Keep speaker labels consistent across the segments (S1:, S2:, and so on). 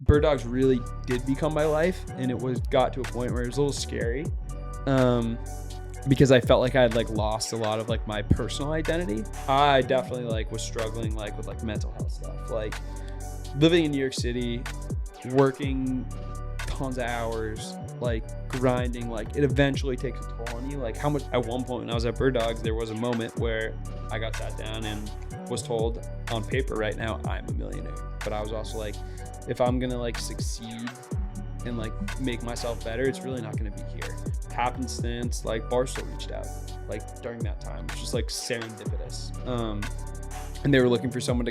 S1: BirdDogs really did become my life, and it got to a point where it was a little scary, because I felt like I had like lost a lot of like my personal identity. I definitely like was struggling like with like mental health stuff, like living in New York City, working tons of hours, like grinding, like it eventually takes a toll on you. Like how much, at one point when I was at BirdDogs, there was a moment where I got sat down and was told on paper right now I'm a millionaire. But I was also like, if I'm gonna like succeed and like make myself better, it's really not gonna be here. Happenstance, like Barstool reached out like during that time. It's just like serendipitous. And they were looking for someone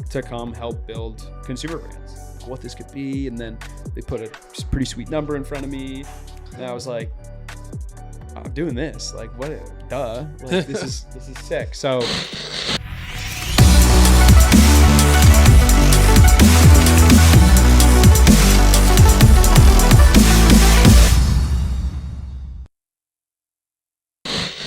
S1: to come help build consumer brands, like what this could be. And then they put a pretty sweet number in front of me, and I was like, I'm doing this. Like what? Duh. Like this is sick. So.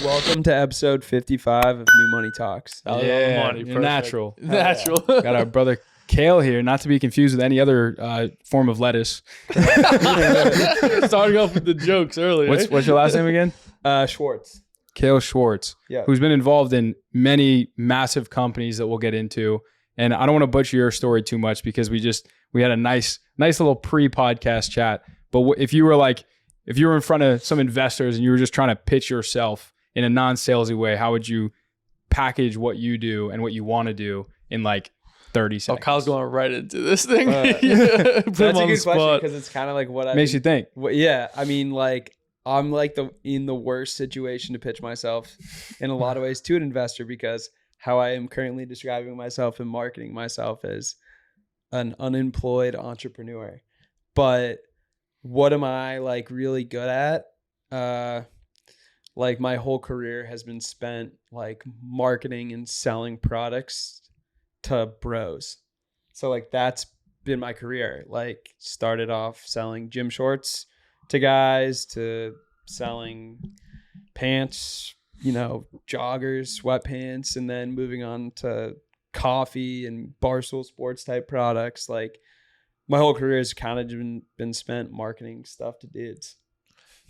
S1: Welcome to episode 55 of New Money Talks.
S2: Yeah,
S3: money,
S2: natural.
S3: Natural.
S2: Got our brother Cael here, not to be confused with any other form of lettuce.
S3: Starting off with the jokes earlier.
S2: What's your last name again?
S1: Schwartz.
S2: Cael Schwartz,
S1: Yeah.
S2: who's been involved in many massive companies that we'll get into. And I don't want to butcher your story too much because we had a nice little pre-podcast chat. But if you were in front of some investors and you were just trying to pitch yourself in a non-salesy way, how would you package what you do and what you want to do in like 30 seconds?
S3: Oh, Kyle's going right into this thing.
S1: That's
S3: Put him
S1: a
S3: on the
S1: good question
S3: spot.
S1: because it's kind of like what I
S2: Makes you think.
S1: Yeah, I mean, like I'm like in the worst situation to pitch myself in a lot of ways to an investor, because how I am currently describing myself and marketing myself as an unemployed entrepreneur. But what am I like really good at? Like my whole career has been spent like marketing and selling products to bros. So like that's been my career. Like started off selling gym shorts to guys, to selling pants, joggers, sweatpants, and then moving on to coffee and Barstool sports type products. Like my whole career has kind of been spent marketing stuff to dudes.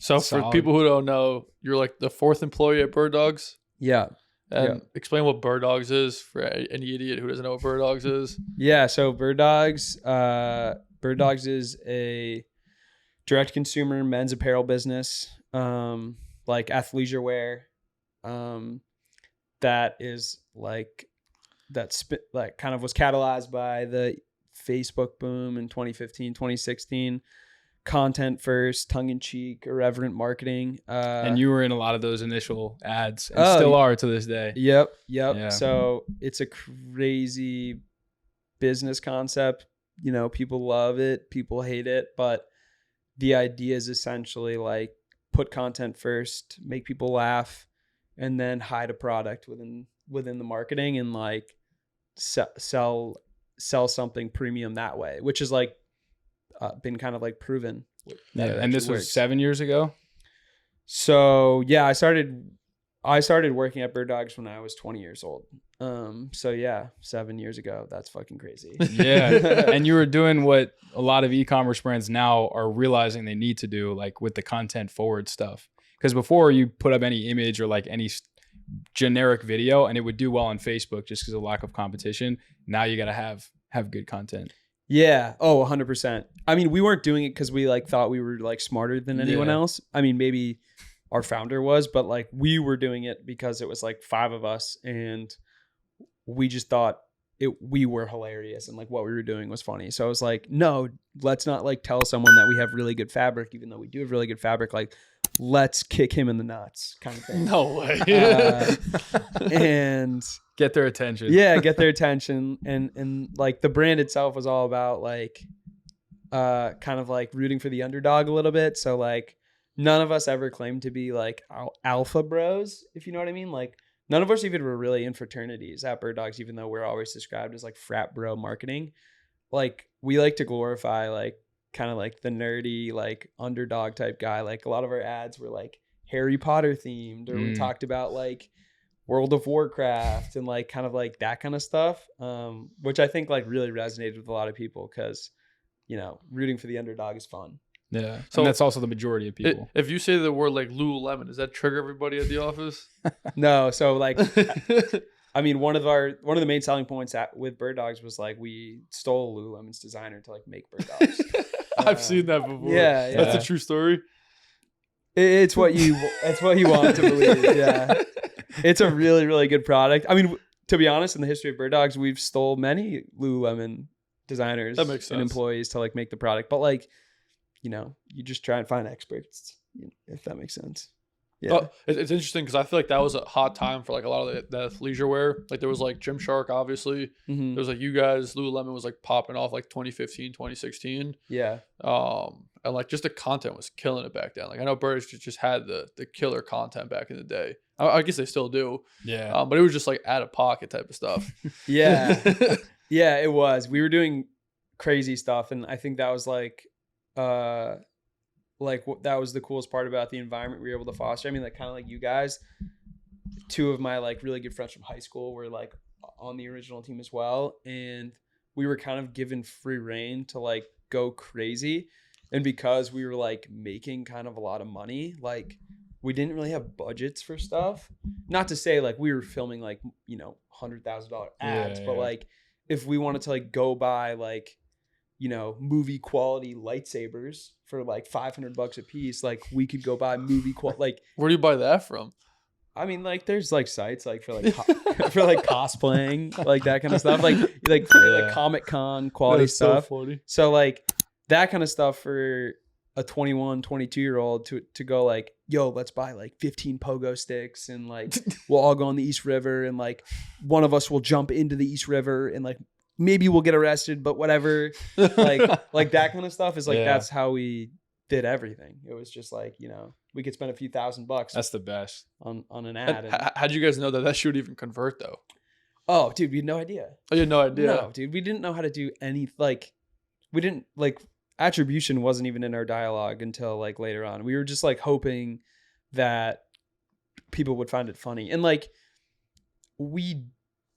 S3: So
S2: Solid.
S3: for people who don't know, you're like the fourth employee at BirdDogs.
S1: Yeah.
S3: And explain what BirdDogs is for any idiot who doesn't know what BirdDogs is.
S1: Yeah. So BirdDogs is a direct consumer men's apparel business, like athleisure wear. That is like kind of was catalyzed by the Facebook boom in 2015, 2016. Content first, tongue-in-cheek, irreverent marketing.
S2: And you were in a lot of those initial ads and still are to this day.
S1: Yep.
S2: Yeah.
S1: So it's a crazy business concept. People love it, people hate it, but the idea is essentially like put content first, make people laugh, and then hide a product within the marketing and like sell something premium that way, which is like been kind of like proven.
S2: Yeah, and this was 7 years ago.
S1: So yeah, I started working at BirdDogs when I was 20 years old. So yeah, 7 years ago. That's fucking crazy.
S2: Yeah. And you were doing what a lot of e-commerce brands now are realizing they need to do, like with the content forward stuff. Because before you put up any image or like any generic video and it would do well on Facebook just because of lack of competition. Now you got to have good content.
S1: Yeah. Oh, 100%. I mean, we weren't doing it because we like thought we were like smarter than anyone else. I mean, maybe our founder was, but like we were doing it because it was like 5 of us and we just thought we were hilarious and like what we were doing was funny. So I was like, no, let's not like tell someone that we have really good fabric, even though we do have really good fabric. Like, let's kick him in the nuts kind of thing.
S3: No way.
S1: And
S2: get their attention.
S1: Yeah, get their attention. And like the brand itself was all about like kind of like rooting for the underdog a little bit. So like none of us ever claimed to be like alpha bros, if you know what I mean. Like none of us even were really in fraternities at BirdDogs, even though we're always described as like frat bro marketing. Like we like to glorify like kind of like the nerdy like underdog type guy. Like a lot of our ads were like Harry Potter themed, or we talked about like World of Warcraft and like kind of like that kind of stuff, which I think like really resonated with a lot of people because rooting for the underdog is fun.
S2: Yeah.
S3: So
S2: And that's also the majority of people.
S3: If you say the word like Lululemon, does that trigger everybody at the office?
S1: No, so like, I mean, one of the main selling points with BirdDogs was like we stole Lululemon's designer to like make BirdDogs.
S3: I've seen that before.
S1: Yeah,
S3: That's a true story.
S1: It's what you want to believe. Yeah, it's a really, really good product. I mean, to be honest, in the history of BirdDogs, we've stole many Lululemon designers
S3: That makes
S1: and
S3: sense.
S1: employees to like make the product, but like, you just try and find experts, if that makes sense. Yeah.
S3: Oh, it's interesting because I feel like that was a hot time for like a lot of the leisure wear. Like there was like Gymshark, obviously.
S1: Mhm.
S3: There was like you guys, Lululemon was like popping off like 2015, 2016.
S1: Yeah.
S3: And like just the content was killing it back then. Like I know Birds just had the killer content back in the day. I guess they still do.
S2: Yeah.
S3: But it was just like out of pocket type of stuff.
S1: Yeah. Yeah, it was. We were doing crazy stuff, and I think that was that was the coolest part about the environment we were able to foster. I mean, like kind of like you guys, two of my like really good friends from high school were like on the original team as well, and we were kind of given free reign to like go crazy. And because we were like making kind of a lot of money, like we didn't really have budgets for stuff. Not to say like we were filming like, $100,000 ads, but like if we wanted to like go buy like, movie quality lightsabers for like $500 a piece, like we could go buy movie quality. Like,
S3: Where do you buy that from?
S1: I mean, like there's like sites like for like for like cosplaying, like that kind of stuff, like for like Comic-Con quality
S3: That's
S1: stuff.
S3: So funny.
S1: So like that kind of stuff for a 21, 22-year-old to go like, yo, let's buy like 15 pogo sticks and like we'll all go on the East River and like one of us will jump into the East River and like maybe we'll get arrested, but whatever. like that kind of stuff is like that's how we did everything. It was just like, we could spend a few $1,000.
S2: That's the best.
S1: on an ad.
S3: How'd you guys know that should even convert though?
S1: Oh, dude, we had no idea.
S3: Oh, you had no idea.
S1: No, dude, we didn't know how to do any we didn't attribution wasn't even in our dialogue until like later on. We were just like hoping that people would find it funny. And like we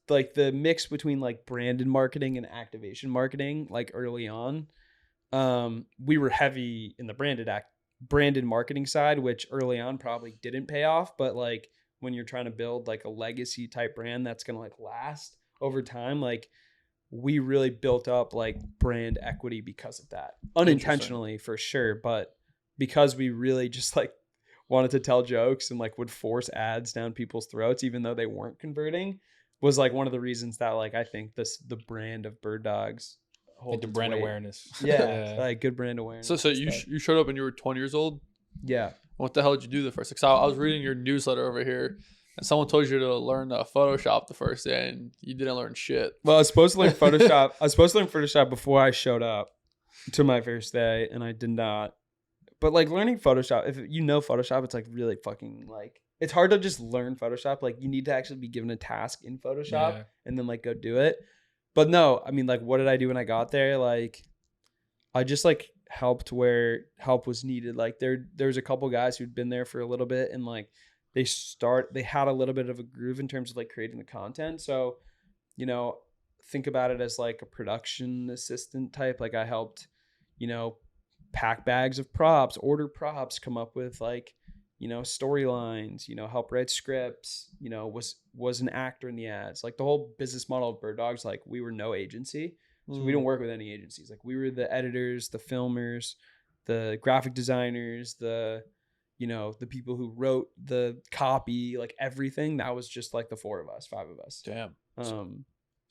S1: like the mix between like branded marketing and activation marketing, like early on, we were heavy in the branded marketing side, which early on probably didn't pay off. But like when you're trying to build like a legacy type brand that's going to like last over time, like we really built up like brand equity because of that, unintentionally for sure. But because we really just like wanted to tell jokes and like would force ads down people's throats, even though they weren't converting, was like one of the reasons that like, I think the brand of BirdDogs
S2: Like the brand awareness.
S1: Yeah. Like good brand awareness.
S3: So you showed up and you were 20 years old?
S1: Yeah.
S3: What the hell did you do the first? Because I was reading your newsletter over here, and someone told you to learn Photoshop the first day, and you didn't learn shit.
S1: Well, I was supposed to learn Photoshop. I was supposed to learn Photoshop before I showed up to my first day, and I did not. But like learning Photoshop, if you know Photoshop, it's like really fucking like, it's hard to just learn Photoshop. Like you need to actually be given a task in Photoshop and then like go do it. But no, I mean, like, what did I do when I got there? Like, I just like helped where help was needed. Like there's a couple guys who'd been there for a little bit, and like they had a little bit of a groove in terms of like creating the content. So, think about it as like a production assistant type. Like I helped, pack bags of props, order props, come up with like, storylines, help write scripts, was an actor in the ads. Like the whole business model of BirdDogs, like we were no agency. So we don't work with any agencies. Like we were the editors, the filmers, the graphic designers, the people who wrote the copy, like everything. That was just like the 5 of us.
S3: Damn.
S1: So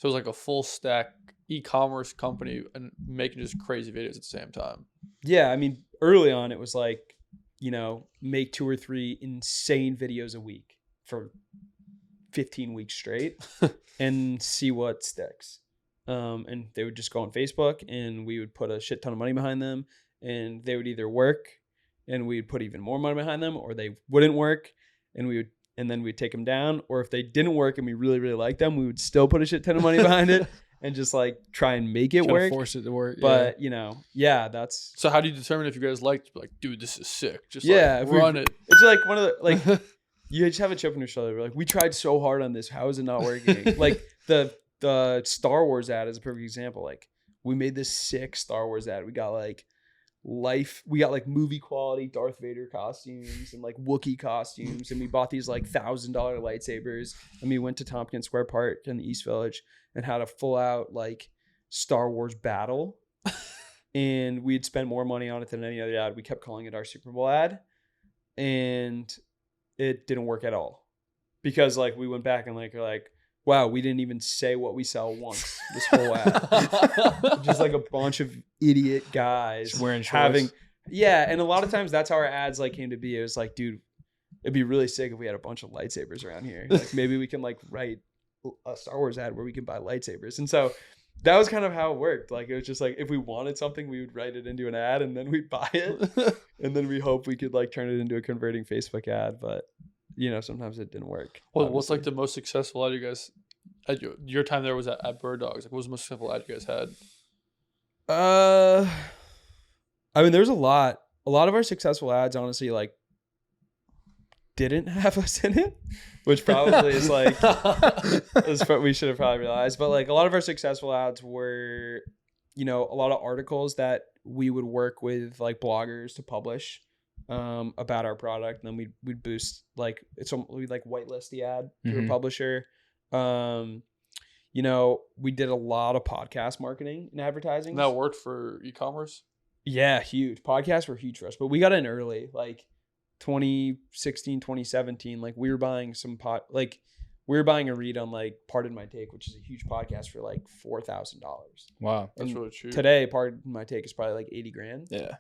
S3: it was like a full stack e-commerce company and making just crazy videos at the same time.
S1: Yeah. I mean, early on it was like, make 2 or 3 insane videos a week for 15 weeks straight and see what sticks. And they would just go on Facebook and we would put a shit ton of money behind them, and they would either work and we'd put even more money behind them, or they wouldn't work and then we'd take them down. Or if they didn't work and we really, really liked them, we would still put a shit ton of money behind it and just like try and make it work.
S2: Force it to work.
S1: But that's.
S3: So how do you determine if you guys liked, like, dude, this is sick? Just
S1: run
S3: it.
S1: It's like one of the like you just have a chip on your shoulder. We're like, we tried so hard on this. How is it not working? Like the Star Wars ad is a perfect example. Like we made this sick Star Wars ad. We got like movie quality Darth Vader costumes and like Wookiee costumes, and we bought these like $1,000 lightsabers, and we went to Tompkins Square Park in the East Village and had a full out like Star Wars battle. And we'd spent more money on it than any other ad. We kept calling it our Super Bowl ad, and it didn't work at all, because like we went back and like we're like, wow, we didn't even say what we sell once this whole ad. Just like a bunch of idiot guys
S2: Just wearing
S1: having
S2: shorts.
S1: yeah. And a lot of times that's how our ads like came to be. It was like, dude, it'd be really sick if we had a bunch of lightsabers around here. Like maybe we can like write a Star Wars ad where we can buy lightsabers. And so that was kind of how it worked. Like it was just like, if we wanted something, we would write it into an ad and then we'd buy it. And then we hope we could like turn it into a converting Facebook ad. But you know, sometimes it didn't work.
S3: Well, what's like the most successful ad you guys at your time there was at BirdDogs? Like, what was the most successful ad you guys had?
S1: I mean, there's a lot of our successful ads, honestly, like didn't have us in it, which probably is like, is what we should have probably realized. But like a lot of our successful ads were, you know, a lot of articles that we would work with like bloggers to publish about our product, and then we'd boost like we'd like whitelist the ad to a publisher. You know, we did a lot of podcast marketing and advertising.
S3: That worked for e-commerce?
S1: Yeah, huge. Podcasts were huge for us, but we got in early, like 2016, 2017. Like we were buying we were buying a read on like Pardon My Take, which is a huge podcast, for like $4,000.
S2: Wow.
S3: That's really cheap.
S1: Today, Pardon My Take is probably like 80 grand.
S3: Yeah.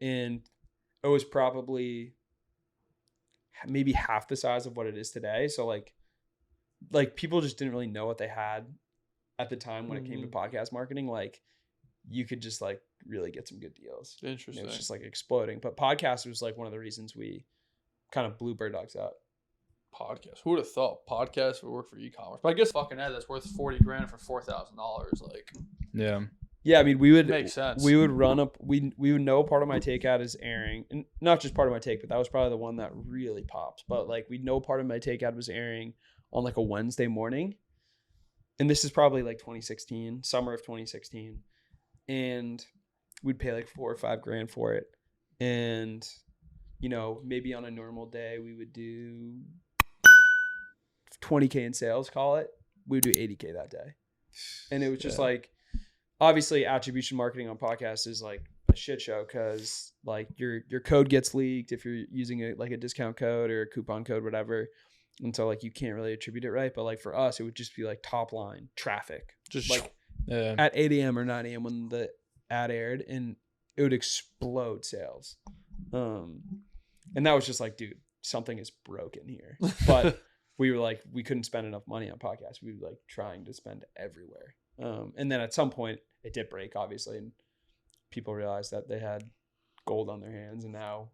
S1: And it was probably maybe half the size of what it is today. So like people just didn't really know what they had at the time when it came to podcast marketing. Like you could just like really get some good deals.
S3: Interesting.
S1: It was just like exploding. But podcast was like one of the reasons we kind of blew BirdDogs out.
S3: Podcast. Who would have thought podcast would work for e-commerce? But I guess fucking ad that's worth 40 grand for $4,000. Like,
S2: Yeah.
S1: Yeah, I mean, we would
S3: makes sense.
S1: We would run up. We would know Part of My Take ad is airing, and not just Part of My Take, but that was probably the one that really popped. But like we know Part of My Take ad was airing on like a Wednesday morning, and this is probably like 2016, summer of 2016, and we'd pay like $4 or $5 grand for it, and you know, maybe on a normal day we would do 20K in sales. Call it, we would do 80K that day, and it was just like. Obviously, attribution marketing on podcasts is like a shit show, because like your code gets leaked if you're using a discount code or a coupon code, whatever. And so like you can't really attribute it right. But like for us, it would just be like top line traffic, just like at 8 a.m. or 9 a.m. when the ad aired, and it would explode sales. And that was just like, dude, something is broken here. But we were like, we couldn't spend enough money on podcasts. We were like trying to spend everywhere. And then at some point it did break, obviously, and people realized that they had gold on their hands, and now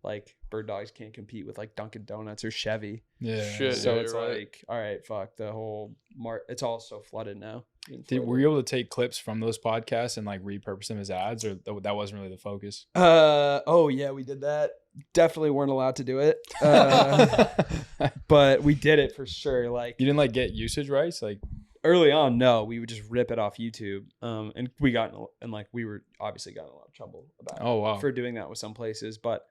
S1: like BirdDogs can't compete with like Dunkin' Donuts or Chevy.
S2: Yeah.
S3: Shit,
S1: So
S3: yeah,
S1: it's
S3: you're
S1: like,
S3: right.
S1: all right, fuck the whole it's all so flooded now.
S2: Were you able to take clips from those podcasts and like repurpose them as ads, or that wasn't really the focus?
S1: Oh yeah, we did that. Definitely weren't allowed to do it. But we did it for sure. Like
S2: You didn't like get usage rights? Like
S1: early on, no, we would just rip it off YouTube. And we were obviously got in a lot of trouble about for doing that with some places. But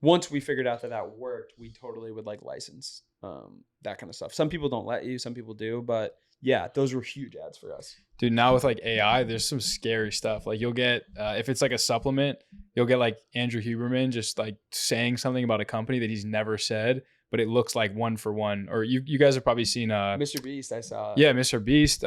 S1: once we figured out that worked, we totally would like license that kind of stuff. Some people don't let you, some people do, but yeah, those were huge ads for us.
S2: Dude, now with like AI, there's some scary stuff. Like you'll get, if it's like a supplement, you'll get like Andrew Huberman just like saying something about a company that he's never said, but it looks like one for one. Or you guys have probably seen
S1: Mr. Beast, I saw.
S2: Yeah, Mr. Beast,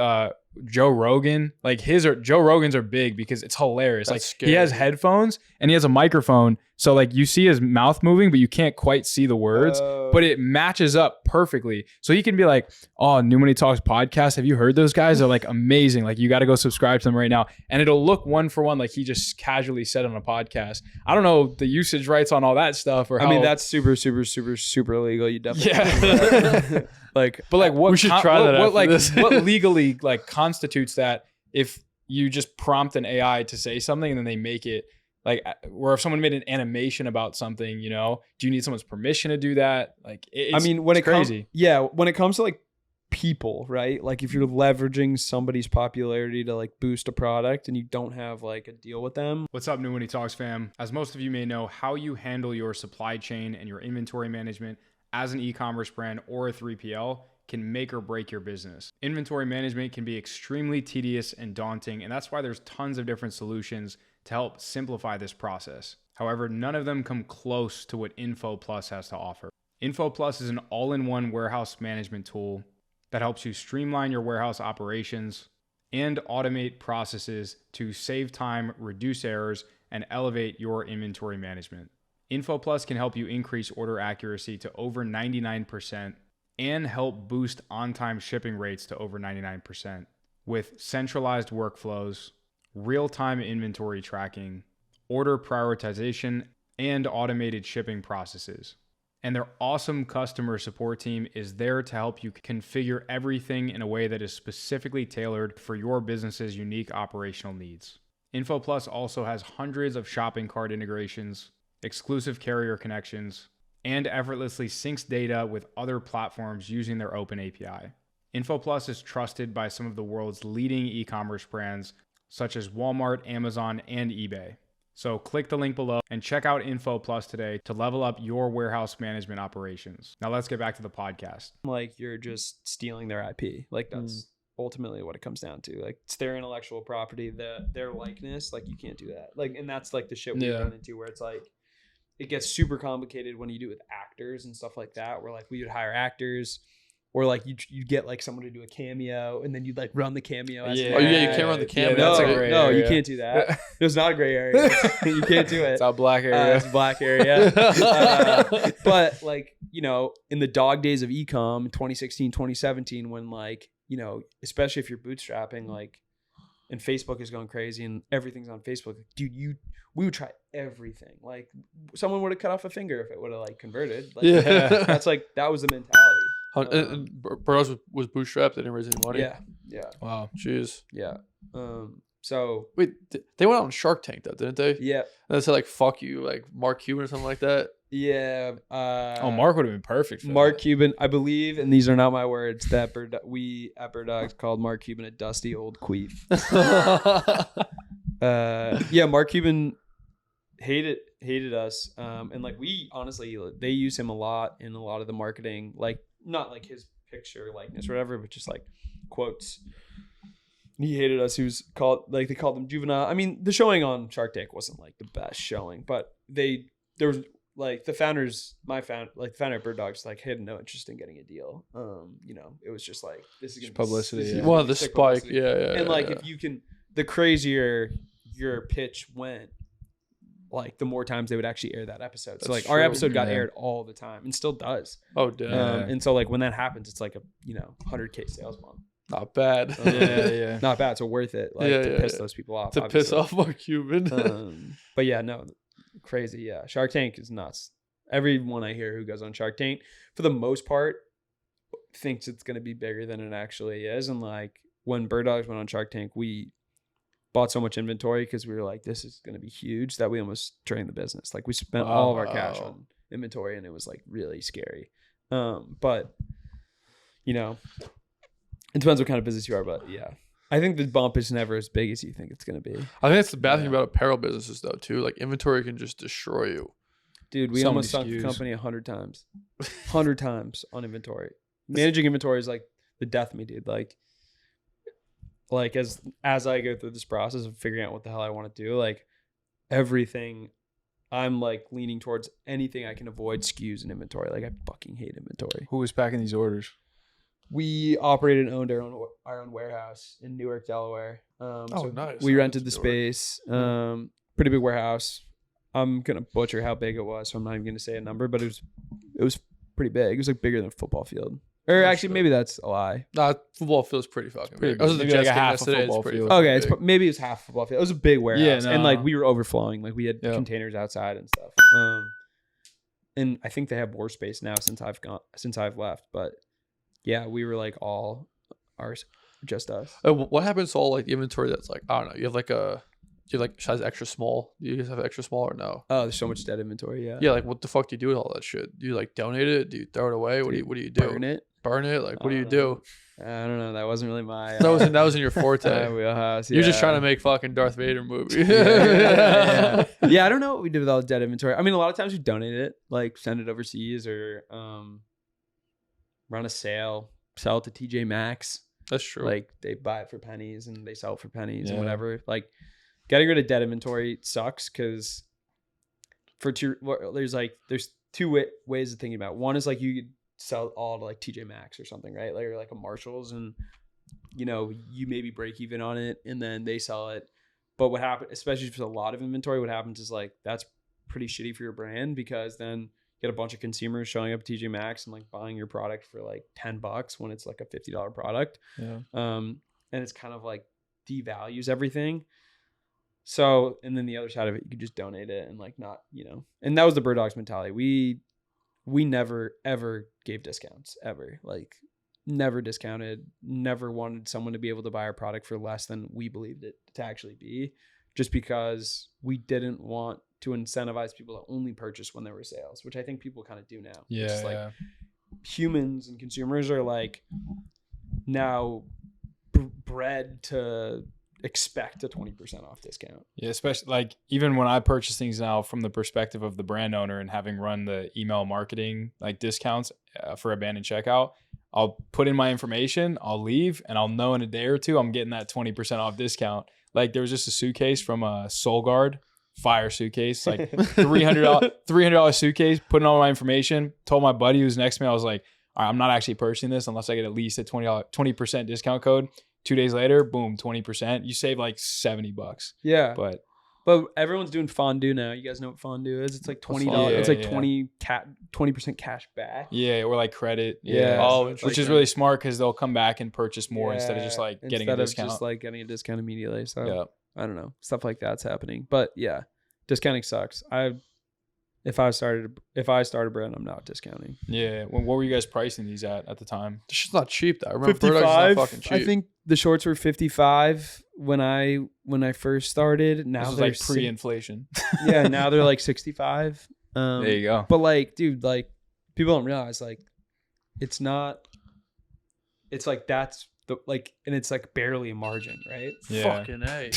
S2: Joe Rogan. Like Joe Rogan's are big because it's hilarious.
S3: That's
S2: like
S3: scary.
S2: He has headphones and he has a microphone. So like you see his mouth moving, but you can't quite see the words, but it matches up perfectly. So he can be like, oh, New Money Talks podcast. Have you heard those guys? They're like amazing. Like you got to go subscribe to them right now. And it'll look one for one, like he just casually said on a podcast. I don't know the usage rights on all that stuff. Or
S1: I mean, that's super, super, super, super illegal. You definitely
S2: but like what
S3: we should try that after
S2: like
S3: this.
S2: what legally like constitutes that if you just prompt an AI to say something and then they make it like, or if someone made an animation about something, do you need someone's permission to do that? Like, when it
S1: comes to like people, right? Like if you're leveraging somebody's popularity to like boost a product and you don't have like a deal with them.
S2: What's up, New Money Talks fam? As most of you may know, how you handle your supply chain and your inventory management as an e-commerce brand or a 3PL can make or break your business. Inventory management can be extremely tedious and daunting, and that's why there's tons of different solutions to help simplify this process. However, none of them come close to what Info Plus has to offer. Info Plus is an all-in-one warehouse management tool that helps you streamline your warehouse operations and automate processes to save time, reduce errors, and elevate your inventory management. Info Plus can help you increase order accuracy to over 99% and help boost on-time shipping rates to over 99% with centralized workflows, real-time inventory tracking, order prioritization, and automated shipping processes. And their awesome customer support team is there to help you configure everything in a way that is specifically tailored for your business's unique operational needs. Info Plus also has hundreds of shopping cart integrations, exclusive carrier connections, and effortlessly syncs data with other platforms using their open API. Info Plus is trusted by some of the world's leading e-commerce brands such as Walmart, Amazon, and eBay. So click the link below and check out Info Plus today to level up your warehouse management operations. Now let's get back to the podcast.
S1: Like you're just stealing their IP. Like that's ultimately what it comes down to. Like it's their intellectual property, their likeness. Like you can't do that. Like, and that's like the shit we run into where it's like, it gets super complicated when you do it with actors and stuff like that, where like we would hire actors. Or like you get like someone to do a cameo and then you'd like run the cameo. As
S3: Oh yeah, you can't run the cameo.
S1: No,
S3: That's a gray
S1: no,
S3: area.
S1: you can't do that. There's not a gray area. You can't do it.
S2: It's a black area.
S1: It's a black area. But like, you know, in the dog days of e-com, 2016, 2017, when like, you know, especially if you're bootstrapping, like, and Facebook is going crazy and everything's on Facebook. Dude, we would try everything. Like someone would have cut off a finger if it would have like converted. Like, that's like, that was the mentality.
S3: And BirdDogs was bootstrapped. They didn't raise any money.
S1: Yeah.
S3: Wow. Jeez.
S1: Yeah. So
S3: wait, they went on Shark Tank though, didn't they?
S1: Yeah.
S3: And they said like "fuck you," like Mark Cuban or something like that.
S1: Yeah.
S2: Mark would have been perfect.
S1: Mark Cuban, I believe, and these are not my words, that we at BirdDogs called Mark Cuban a dusty old queef. Yeah, Mark Cuban hated us, and like we honestly, they use him a lot in a lot of the marketing, like not like his picture likeness or whatever, but just like quotes. He hated us. He was called, like, they called him juvenile. I mean, the showing on Shark Tank wasn't like the best showing, but there was like the founder of BirdDogs like had no interest in getting a deal. You know, it was just like, this is gonna
S2: publicity.
S3: Well, the spike, yeah.
S1: And like, if you can, the crazier your pitch went, like the more times they would actually air that episode.
S3: That's
S1: so like
S3: true.
S1: our episode got aired all the time and still does.
S3: Oh damn.
S1: And so like when that happens, it's like a, you know, 100K sales month.
S3: Not bad.
S2: Yeah.
S1: Not bad. So worth it. Like to piss those people off.
S3: To
S1: obviously.
S3: piss off Mark Cuban.
S1: But yeah, no, crazy. Yeah. Shark Tank is nuts. Everyone I hear who goes on Shark Tank, for the most part, thinks it's going to be bigger than it actually is. And like when BirdDogs went on Shark Tank, we bought so much inventory because we were like, this is going to be huge, that we almost drained the business. Like we spent all of our cash on inventory and it was like really scary. But you know, it depends what kind of business you are, but yeah, I think the bump is never as big as you think it's going to be.
S3: I think that's the bad thing about apparel businesses though too. Like inventory can just destroy you.
S1: Dude, we
S2: So
S1: almost
S2: many
S1: sunk the
S2: SKUs.
S1: company 100 times. 100 times on inventory. Managing inventory is like the death of me, dude. Like as I go through this process of figuring out what the hell I want to do, like everything, I'm like leaning towards anything I can avoid SKUs and inventory. Like I fucking hate inventory.
S2: Who was packing these orders?
S1: We operated and owned our own warehouse in Newark, Delaware.
S3: Nice.
S1: We rented the
S3: Newark.
S1: space. Pretty big warehouse. I'm gonna butcher how big it was, so I'm not even gonna say a number, but it was pretty big. It was like bigger than a football field. Or actually, maybe that's a lie.
S3: Nah, football feels pretty fucking
S2: pretty
S3: big. I was at the
S2: big. Maybe
S3: Jets
S2: like a
S3: game
S2: half a
S3: yesterday. It's
S2: football
S3: pretty
S2: field.
S3: fucking
S1: Okay,
S3: big.
S1: maybe it was half a football field. It was a big warehouse, and like
S2: no.
S1: we were overflowing. Like we had
S2: Yeah.
S1: containers outside and stuff. And I think they have more space now since I've left. But yeah, we were like all ours, just us.
S3: What happens to all like the inventory that's like, I don't know, you have like size extra small? Do you guys have extra small or no?
S1: Oh, there's so much dead inventory. Yeah.
S3: Yeah, like what the fuck do you do with all that shit? Do you like donate it? Do you throw it away? What do you do?
S1: Burn it.
S3: burn it? Like, what do
S1: I
S3: you
S1: don't
S3: do?
S1: I don't know. That wasn't really my.
S3: That was in your forte.
S1: my wheelhouse.
S3: You're just
S1: yeah.
S3: trying to make fucking Darth Vader movie.
S1: Yeah. Yeah, I don't know what we did with all the dead inventory. I mean, a lot of times we donate it, like send it overseas or run a sale, sell it to TJ Maxx.
S3: That's true.
S1: Like they buy it for pennies and they sell it for pennies and
S2: Yeah.
S1: whatever. Like getting rid of dead inventory sucks because there's two ways of thinking about it. One is like you could sell all to like TJ Maxx or something, right? Like, or like a Marshalls, and you know, you maybe break even on it and then they sell it. But what happens, especially if there's a lot of inventory, what happens is like that's pretty shitty for your brand because then you get a bunch of consumers showing up at TJ Maxx and like buying your product for like $10 when it's like a $50 product.
S2: Yeah.
S1: And it's kind of like devalues everything. So, and then the other side of it, you could just donate it and like not, you know, and that was the BirdDogs mentality. We never ever gave discounts ever, like never discounted, never wanted someone to be able to buy our product for less than we believed it to actually be, just because we didn't want to incentivize people to only purchase when there were sales, which I think people kind of do now.
S2: Yeah.
S1: Just like humans and consumers are like now bred to expect a 20% off discount.
S2: Yeah, especially like even when I purchase things now from the perspective of the brand owner and having run the email marketing like discounts for abandoned checkout, I'll put in my information, I'll leave, and I'll know in a day or two I'm getting that 20% off discount. Like there was just a suitcase from a Soul Guard, fire suitcase, like $300 suitcase, putting all my information, told my buddy who's next to me, I was like, all right, I'm not actually purchasing this unless I get at least a 20% discount code. 2 days later, boom, 20%. You save like $70.
S1: Yeah.
S2: But
S1: everyone's doing fondue now. You guys know what fondue is? It's like $20.
S2: Yeah,
S1: it's like
S2: yeah.
S1: 20% cash back.
S2: yeah, or like credit.
S1: Yeah.
S3: Oh,
S2: which is
S3: interesting.
S2: really smart because they'll come back and purchase more instead of just like getting a
S1: Instead of
S2: discount.
S1: just like getting a discount immediately. So
S2: Yeah.
S1: I don't know. Stuff like that's happening. But yeah, discounting sucks. If I started a brand, I'm not discounting.
S2: Yeah. What were you guys pricing these at the time?
S3: This shit's not cheap though. I remember BirdDogs is
S1: 55.
S3: not fucking cheap.
S1: I think the shorts were 55 when I first started. Now
S2: This was
S1: they're
S2: like pre-inflation.
S1: yeah, now they're like 65.
S2: There you go.
S1: But like, dude, like people don't realize like it's not. It's like that's the like, and it's like barely a margin, right?
S2: Yeah.
S3: Fucking A.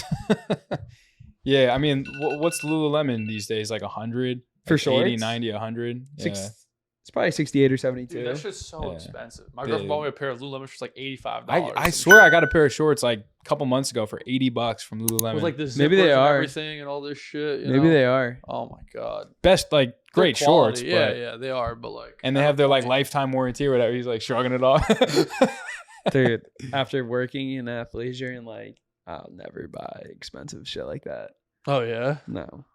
S2: Yeah. I mean, what's Lululemon these days? Like 100?
S1: For
S2: Like
S1: shorts?
S2: 80, 90, 100? Yeah.
S1: It's probably 68 or 72.
S3: Dude, that shit's so
S2: Yeah.
S3: expensive. My girlfriend bought me a pair of Lululemon for like $85.
S2: I swear I got a pair of shorts like a couple months ago for $80 from Lululemon.
S3: With like the zippers
S1: Maybe they
S3: and
S1: are.
S3: everything and all this shit. You
S1: Maybe
S3: know?
S1: they are.
S3: Oh my god.
S2: Best, like great
S3: Good quality.
S2: shorts.
S3: Yeah,
S2: but,
S3: yeah, they are. But like,
S2: And they have their like lifetime warranty or whatever. He's like shrugging it off.
S1: Dude, after working in athleisure and like, I'll never buy expensive shit like that.
S3: oh yeah.
S1: No.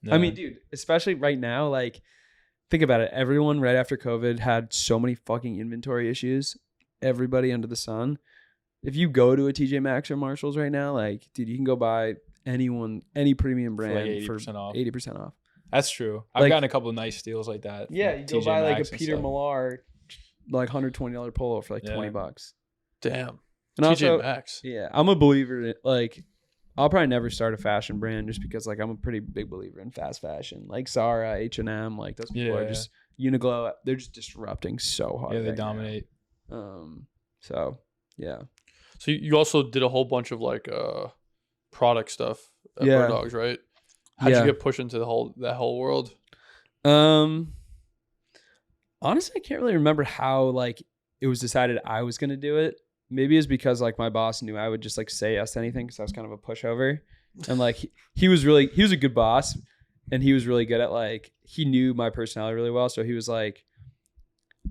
S2: Yeah.
S1: I mean, dude, especially right now, like, think about it. Everyone right after COVID had so many fucking inventory issues. Everybody under the sun. If you go to a TJ Maxx or Marshalls right now, like, dude, you can go buy any premium
S2: For, like,
S1: brand for
S2: 80% off.
S1: 80% off.
S2: That's true. I've
S1: Like-
S2: gotten a couple of nice deals like that.
S1: Yeah,
S2: from
S1: you go
S2: TJ
S1: buy like
S2: Maxx
S1: a
S2: and
S1: Peter
S2: stuff.
S1: Millar, like $120 polo for like
S2: Yeah.
S1: $20.
S3: Damn.
S1: And
S3: TJ
S1: also,
S3: Maxx.
S1: yeah, I'm a believer in it. Like, I'll probably never start a fashion brand just because like I'm a pretty big believer in fast fashion. Like Zara, H&M, like those people are
S2: Yeah.
S1: just Uniqlo. They're just disrupting so hard.
S2: Yeah, they
S1: right now.
S2: dominate.
S1: So yeah.
S3: So you also did a whole bunch of like product stuff at
S1: Yeah.
S3: BirdDogs, right? How'd
S1: Yeah.
S3: you get pushed into that whole world?
S1: Honestly, I can't really remember how like it was decided I was gonna do it. Maybe it's because like my boss knew I would just like say yes to anything because I was kind of a pushover, and like he was a good boss, and he was really good at like he knew my personality really well, so he was like,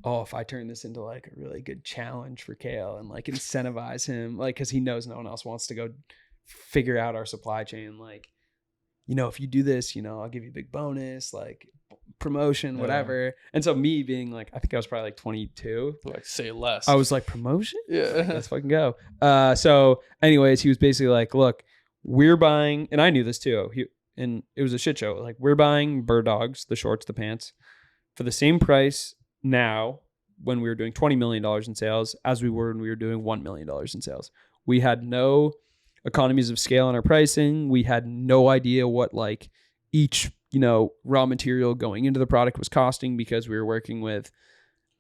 S1: oh, if I turn this into like a really good challenge for Cael and like incentivize him, like because he knows no one else wants to go figure out our supply chain, like, you know, if you do this, you know, I'll give you a big bonus, like promotion, whatever. And so me being like, I think I was probably like 22.
S3: Like, say less.
S1: I was like, promotion?
S3: yeah.
S1: Let's fucking go. So anyways, he was basically like, look, we're buying, and I knew this too. And it was a shit show. Like, we're buying BirdDogs, the shorts, the pants, for the same price now when we were doing $20 million in sales as we were when we were doing $1 million in sales. We had no economies of scale in our pricing. We had no idea what like each, you know, raw material going into the product was costing because we were working with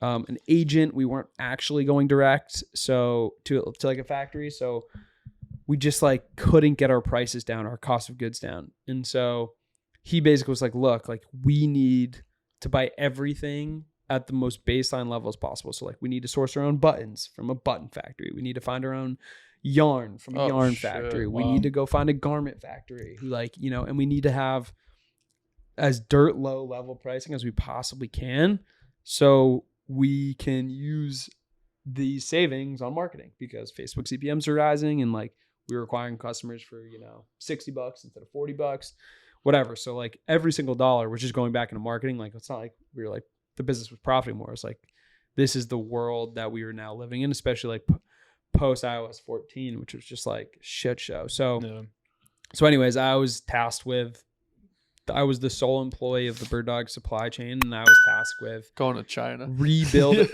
S1: an agent. We weren't actually going direct. So to like a factory. So we just like couldn't get our prices down, our cost of goods down. And so he basically was like, look, like we need to buy everything at the most baseline level as possible. So like we need to source our own buttons from a button factory. We need to find our own yarn from a yarn factory. We need to go find a garment factory who like, you know, and we need to have as dirt low level pricing as we possibly can. So we can use these savings on marketing because Facebook CPMs are rising and like we were acquiring customers for, you know, $60 instead of $40, whatever. So like every single dollar was just going back into marketing. Like it's not like we were like the business was profiting more. It's like this is the world that we are now living in, especially like post iOS 14, which was just like shit show. So anyways, I was the sole employee of the BirdDog supply chain, and I was tasked with
S3: going to China,
S1: rebuilding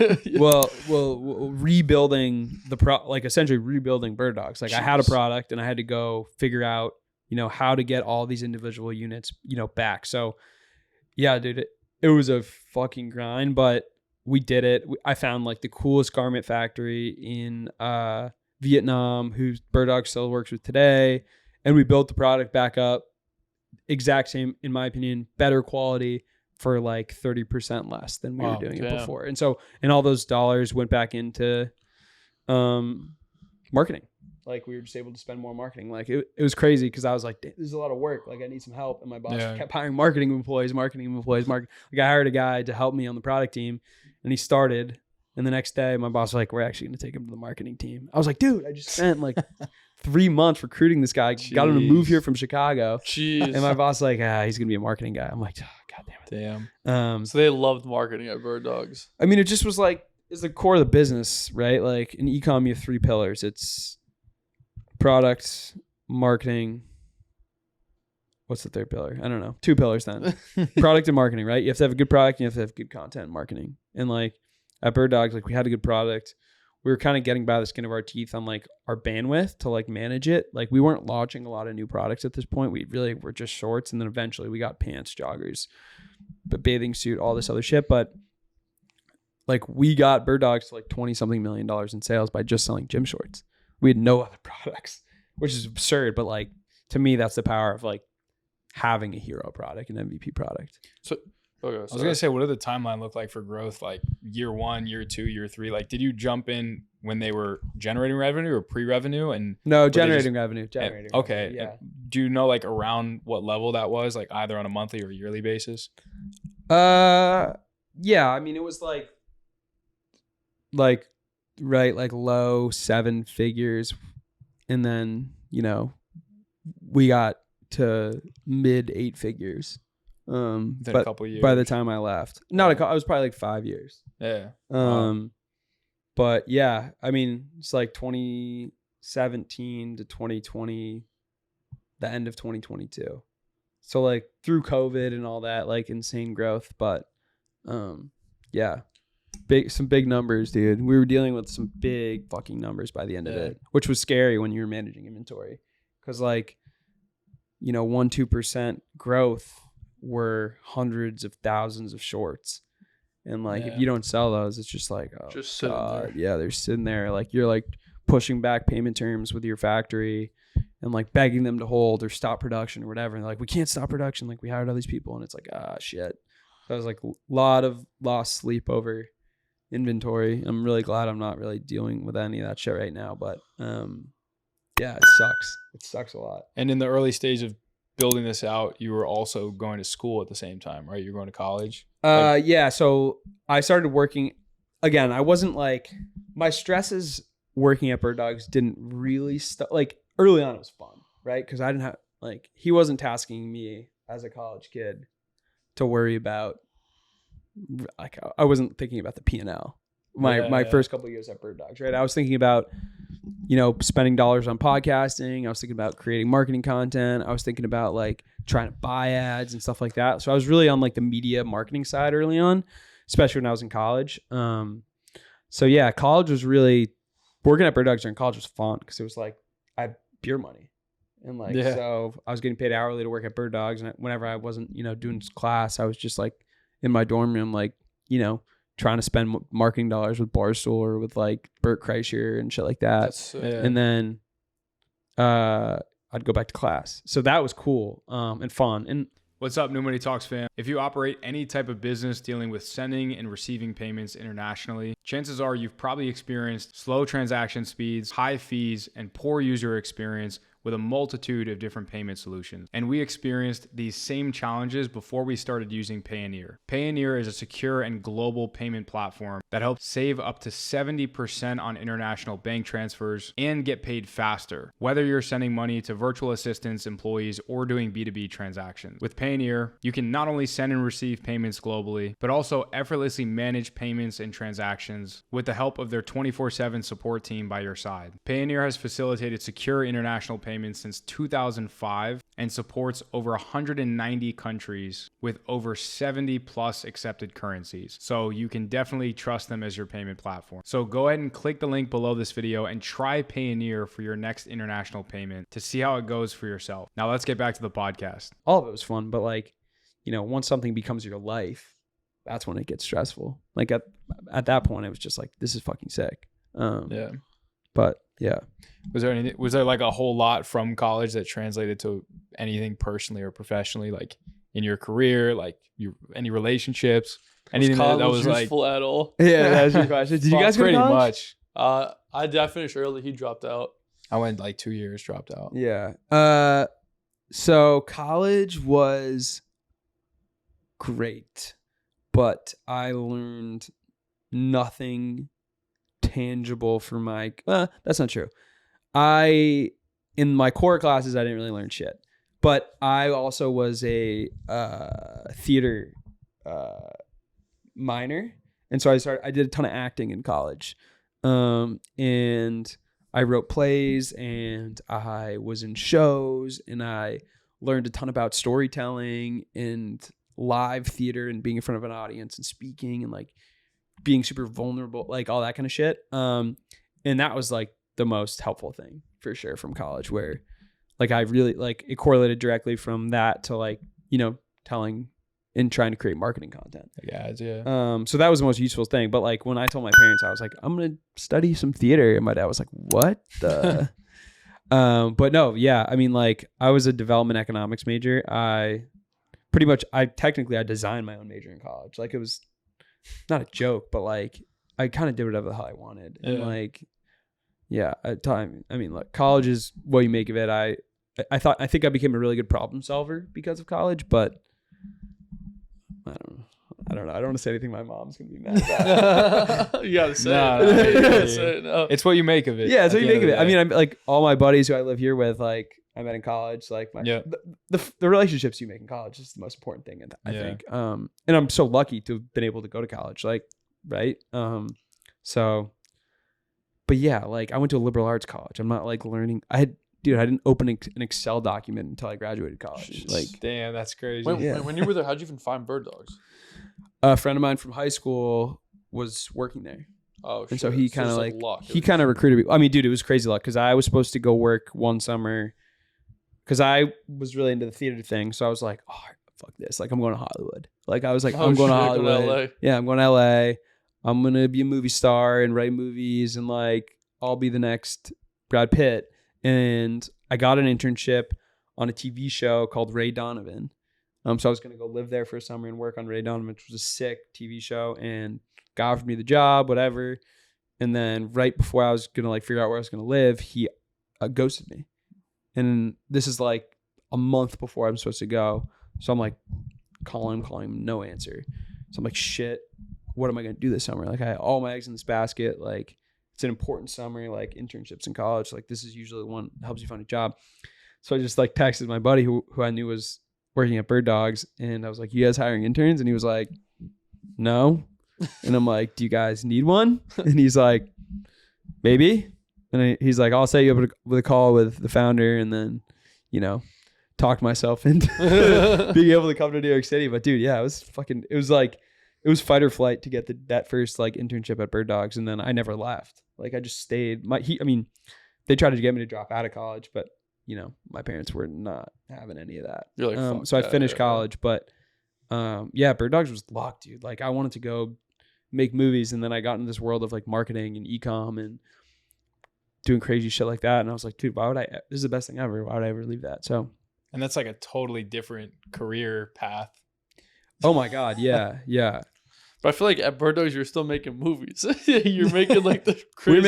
S1: essentially rebuilding BirdDogs. Like I had a product and I had to go figure out, you know, how to get all these individual units, you know, back. So yeah, dude, it was a fucking grind, but we did it. I found like the coolest garment factory in Vietnam, who BirdDog still works with today. And we built the product back up. Exact same, in my opinion, better quality for like 30% less than we were doing it before. And so, and all those dollars went back into marketing. Like we were just able to spend more marketing. Like it was crazy because I was like, this is a lot of work. Like I need some help. And my boss kept hiring marketing employees. Like I hired a guy to help me on the product team and he started. And the next day my boss was like, we're actually going to take him to the marketing team. I was like, dude, I just spent like 3 months recruiting this guy. Jeez. Got him to move here from Chicago. Jeez. And my boss was like, he's going to be a marketing guy. I'm like, oh, God damn it.
S3: Damn. So they loved marketing at BirdDogs.
S1: I mean, it just was like, it's the core of the business, right? Like in e-com, you have 3 pillars. It's product, marketing. What's the third pillar? I don't know. 2 pillars then. Product and marketing, right? You have to have a good product and you have to have good content and marketing. And like at BirdDogs, like we had a good product. We were kind of getting by the skin of our teeth on like our bandwidth to like manage it. Like we weren't launching a lot of new products at this point. We really were just shorts. And then eventually we got pants, joggers, but bathing suit, all this other shit. But like we got BirdDogs to like 20 something $1 million in sales by just selling gym shorts. We had no other products, which is absurd. But like, to me, that's the power of like having a hero product, an MVP product.
S3: So, okay,
S2: I was going to say, what did the timeline look like for growth? Like year 1, year 2, year 3? Like, did you jump in when they were generating revenue or pre-revenue? And
S1: no, generating revenue.
S2: Okay.
S1: Revenue, yeah.
S2: Do you know like around what level that was? Like either on a monthly or yearly basis?
S1: Yeah. I mean, it was like low 7 figures. And then, you know, we got to mid 8 figures. But
S2: a couple years
S1: by the time I left, I was probably like 5 years.
S2: Yeah.
S1: But yeah, I mean, it's like 2017 to 2020, the end of 2022. So like through COVID and all that, like insane growth. But yeah, some big numbers, dude. We were dealing with some big fucking numbers by the end of it, which was scary when you were managing inventory. Cause like, you know, 1-2% growth were hundreds of thousands of shorts. And like, if you don't sell those, it's just like, oh,
S3: just sitting there.
S1: Yeah, they're sitting there. Like you're like pushing back payment terms with your factory and like begging them to hold or stop production or whatever. And they're like, we can't stop production. Like we hired all these people. And it's like, shit. So I was like a lot of lost sleep over inventory. I'm really glad I'm not really dealing with any of that shit right now. But yeah, it sucks. It sucks a lot.
S2: And in the early stage of building this out, you were also going to school at the same time, right? You're going to college?
S1: Yeah. So I started working again. I wasn't like, my stresses working at BirdDogs didn't really like early on it was fun, right? Because I didn't have like, he wasn't tasking me as a college kid to worry about, like I wasn't thinking about the P&L my first couple of years at BirdDogs, right? I was thinking about, you know, spending dollars on podcasting. I was thinking about creating marketing content. I was thinking about like trying to buy ads and stuff like that. So I was really on like the media marketing side early on, especially when I was in college. So yeah, college was really, working at BirdDogs during college was fun because it was like I had beer money. And like, so I was getting paid hourly to work at BirdDogs. And whenever I wasn't, you know, doing class, I was just like in my dorm room, like, you know, trying to spend marketing dollars with Barstool or with like Bert Kreischer and shit like that.
S3: That's sick.
S2: Yeah.
S1: And then I'd go back to class. So that was cool and fun. And
S2: What's up, New Money Talks fam? If you operate any type of business dealing with sending and receiving payments internationally, chances are you've probably experienced slow transaction speeds, high fees, and poor user experience with a multitude of different payment solutions. And we experienced these same challenges before we started using Payoneer. Payoneer is a secure and global payment platform that helps save up to 70% on international bank transfers and get paid faster, whether you're sending money to virtual assistants, employees, or doing B2B transactions. With Payoneer, you can not only send and receive payments globally, but also effortlessly manage payments and transactions with the help of their 24/7 support team by your side. Payoneer has facilitated secure international payments since 2005 and supports over 190 countries with over 70 plus accepted currencies. So you can definitely trust them as your payment platform. So go ahead and click the link below this video and try Payoneer for your next international payment to see how it goes for yourself. Now let's get back to the podcast.
S1: all of it was fun, but like, once something becomes your life, that's when it gets stressful. Like at that point, it was just like, this is fucking sick.
S2: Yeah.
S1: But yeah.
S2: Was there like a whole lot from college that translated to anything personally or professionally, like in your career, like any relationships, anything that was like
S3: useful at all?
S1: Yeah, that's your question. Did you guys go to
S2: pretty
S1: college?
S2: much?
S3: I did finish early. He dropped out.
S2: I went like 2 years, dropped out.
S1: Yeah. So college was great, but I learned nothing tangible for my that's not true. In my core classes I didn't really learn shit, but I also was a theater minor, and so I did a ton of acting in college, and I wrote plays and I was in shows, and I learned a ton about storytelling and live theater and being in front of an audience and speaking and like being super vulnerable, like all that kind of shit. And that was like the most helpful thing for sure from college, where like I really like it correlated directly from that to like, telling and trying to create marketing content.
S2: Yeah.
S1: So that was the most useful thing. But like when I told my parents, I was like, I'm going to study some theater. And my dad was like, what the? But no, yeah. I mean, like I was a development economics major. I designed my own major in college. Like it was not a joke, but like I kind of did whatever the hell I wanted.
S2: Yeah.
S1: And like, yeah, at time. I mean, like college is what you make of it. I think I became a really good problem solver because of college, but I don't know. I don't want to say anything my mom's going to be mad about.
S3: You got to say
S2: it.
S3: You gotta say it. No.
S2: It's what you make of it.
S1: Yeah, it's what you make of it. I mean,
S2: day.
S1: I'm like all my buddies who I live here with, like I met in college, like the relationships you make in college is the most important thing, I think. And I'm so lucky to have been able to go to college, like, right? So, but yeah, like I went to a liberal arts college. I'm not like learning. I didn't open an Excel document until I graduated college. Like,
S2: damn, that's crazy.
S3: When you were there, how'd you even find BirdDogs?
S1: A friend of mine from high school was working there.
S3: Oh,
S1: and so he kind of like
S3: luck.
S1: he kind of recruited me. I mean, dude, it was crazy luck because I was supposed to go work one summer because I was really into the theater thing. So I was like, oh, fuck this. Like, I'm going to Hollywood. Like, I was like, I'm going to Hollywood.
S3: LA.
S1: Yeah, I'm going to LA. I'm going to be a movie star and write movies and like I'll be the next Brad Pitt. And I got an internship on a TV show called Ray Donovan. So I was going to go live there for a summer and work on Ray Donovan, which was a sick TV show. And God offered me the job, whatever. And then right before I was going to like figure out where I was going to live, he ghosted me. And this is like a month before I'm supposed to go. So I'm like calling him, no answer. So I'm like, shit, what am I going to do this summer? Like I had all my eggs in this basket. Like it's an important summer, like internships in college. Like this is usually the one that helps you find a job. So I just like texted my buddy who I knew was working at BirdDogs. And I was like, you guys hiring interns? And he was like, no. And I'm like, do you guys need one? And he's like, maybe. And he's like, I'll set you up with a call with the founder and then, talk myself into being able to come to New York City. But dude, yeah, it was fight or flight to get that first like internship at BirdDogs. And then I never left. Like I just stayed. They tried to get me to drop out of college, but my parents were not having any of that.
S3: You're like,
S1: so I finished college, but BirdDogs was luck, dude. Like I wanted to go make movies. And then I got into this world of like marketing and e-com and doing crazy shit like that. And I was like, dude, this is the best thing ever. Why would I ever leave that? So,
S2: And that's like a totally different career path.
S1: oh my God. Yeah. Yeah.
S3: But I feel like at BirdDogs, you're still making movies. You're making like the crazy
S1: we were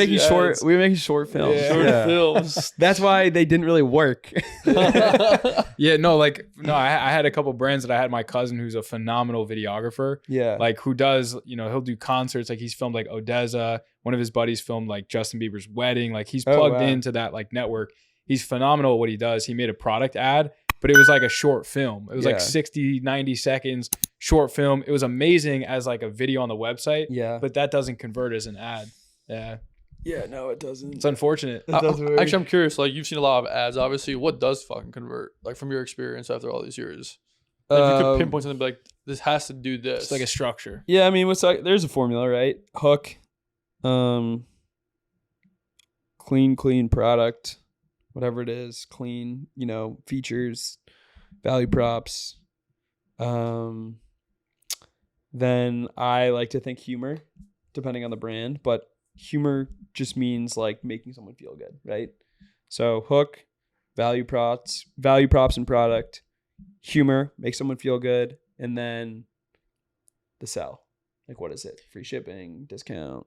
S1: making
S3: ads.
S1: short films.
S2: Yeah.
S3: Short films.
S1: That's why they didn't really work.
S2: Yeah, I had a couple brands that I had my cousin who's a phenomenal videographer.
S1: Yeah.
S2: Like who does, he'll do concerts. Like he's filmed like Odessa. One of his buddies filmed like Justin Bieber's wedding. Like he's plugged into that like network. He's phenomenal at what he does. He made a product ad, but it was like a short film. It was like 60, 90 seconds short film. It was amazing as like a video on the website.
S1: Yeah.
S2: But that doesn't convert as an ad. Yeah.
S1: Yeah, no, it doesn't.
S2: It's unfortunate.
S3: Actually, I'm curious. Like, you've seen a lot of ads, obviously. What does fucking convert? Like, from your experience after all these years, like, if you could pinpoint something, like this has to do this.
S2: It's like a structure.
S1: Yeah, I mean, there's a formula, right? Hook, clean product, whatever it is, clean, features, value props. Then I like to think humor, depending on the brand, but humor just means like making someone feel good, right? So hook, value props and product, humor, make someone feel good, and then the sell. Like, what is it? Free shipping, discount,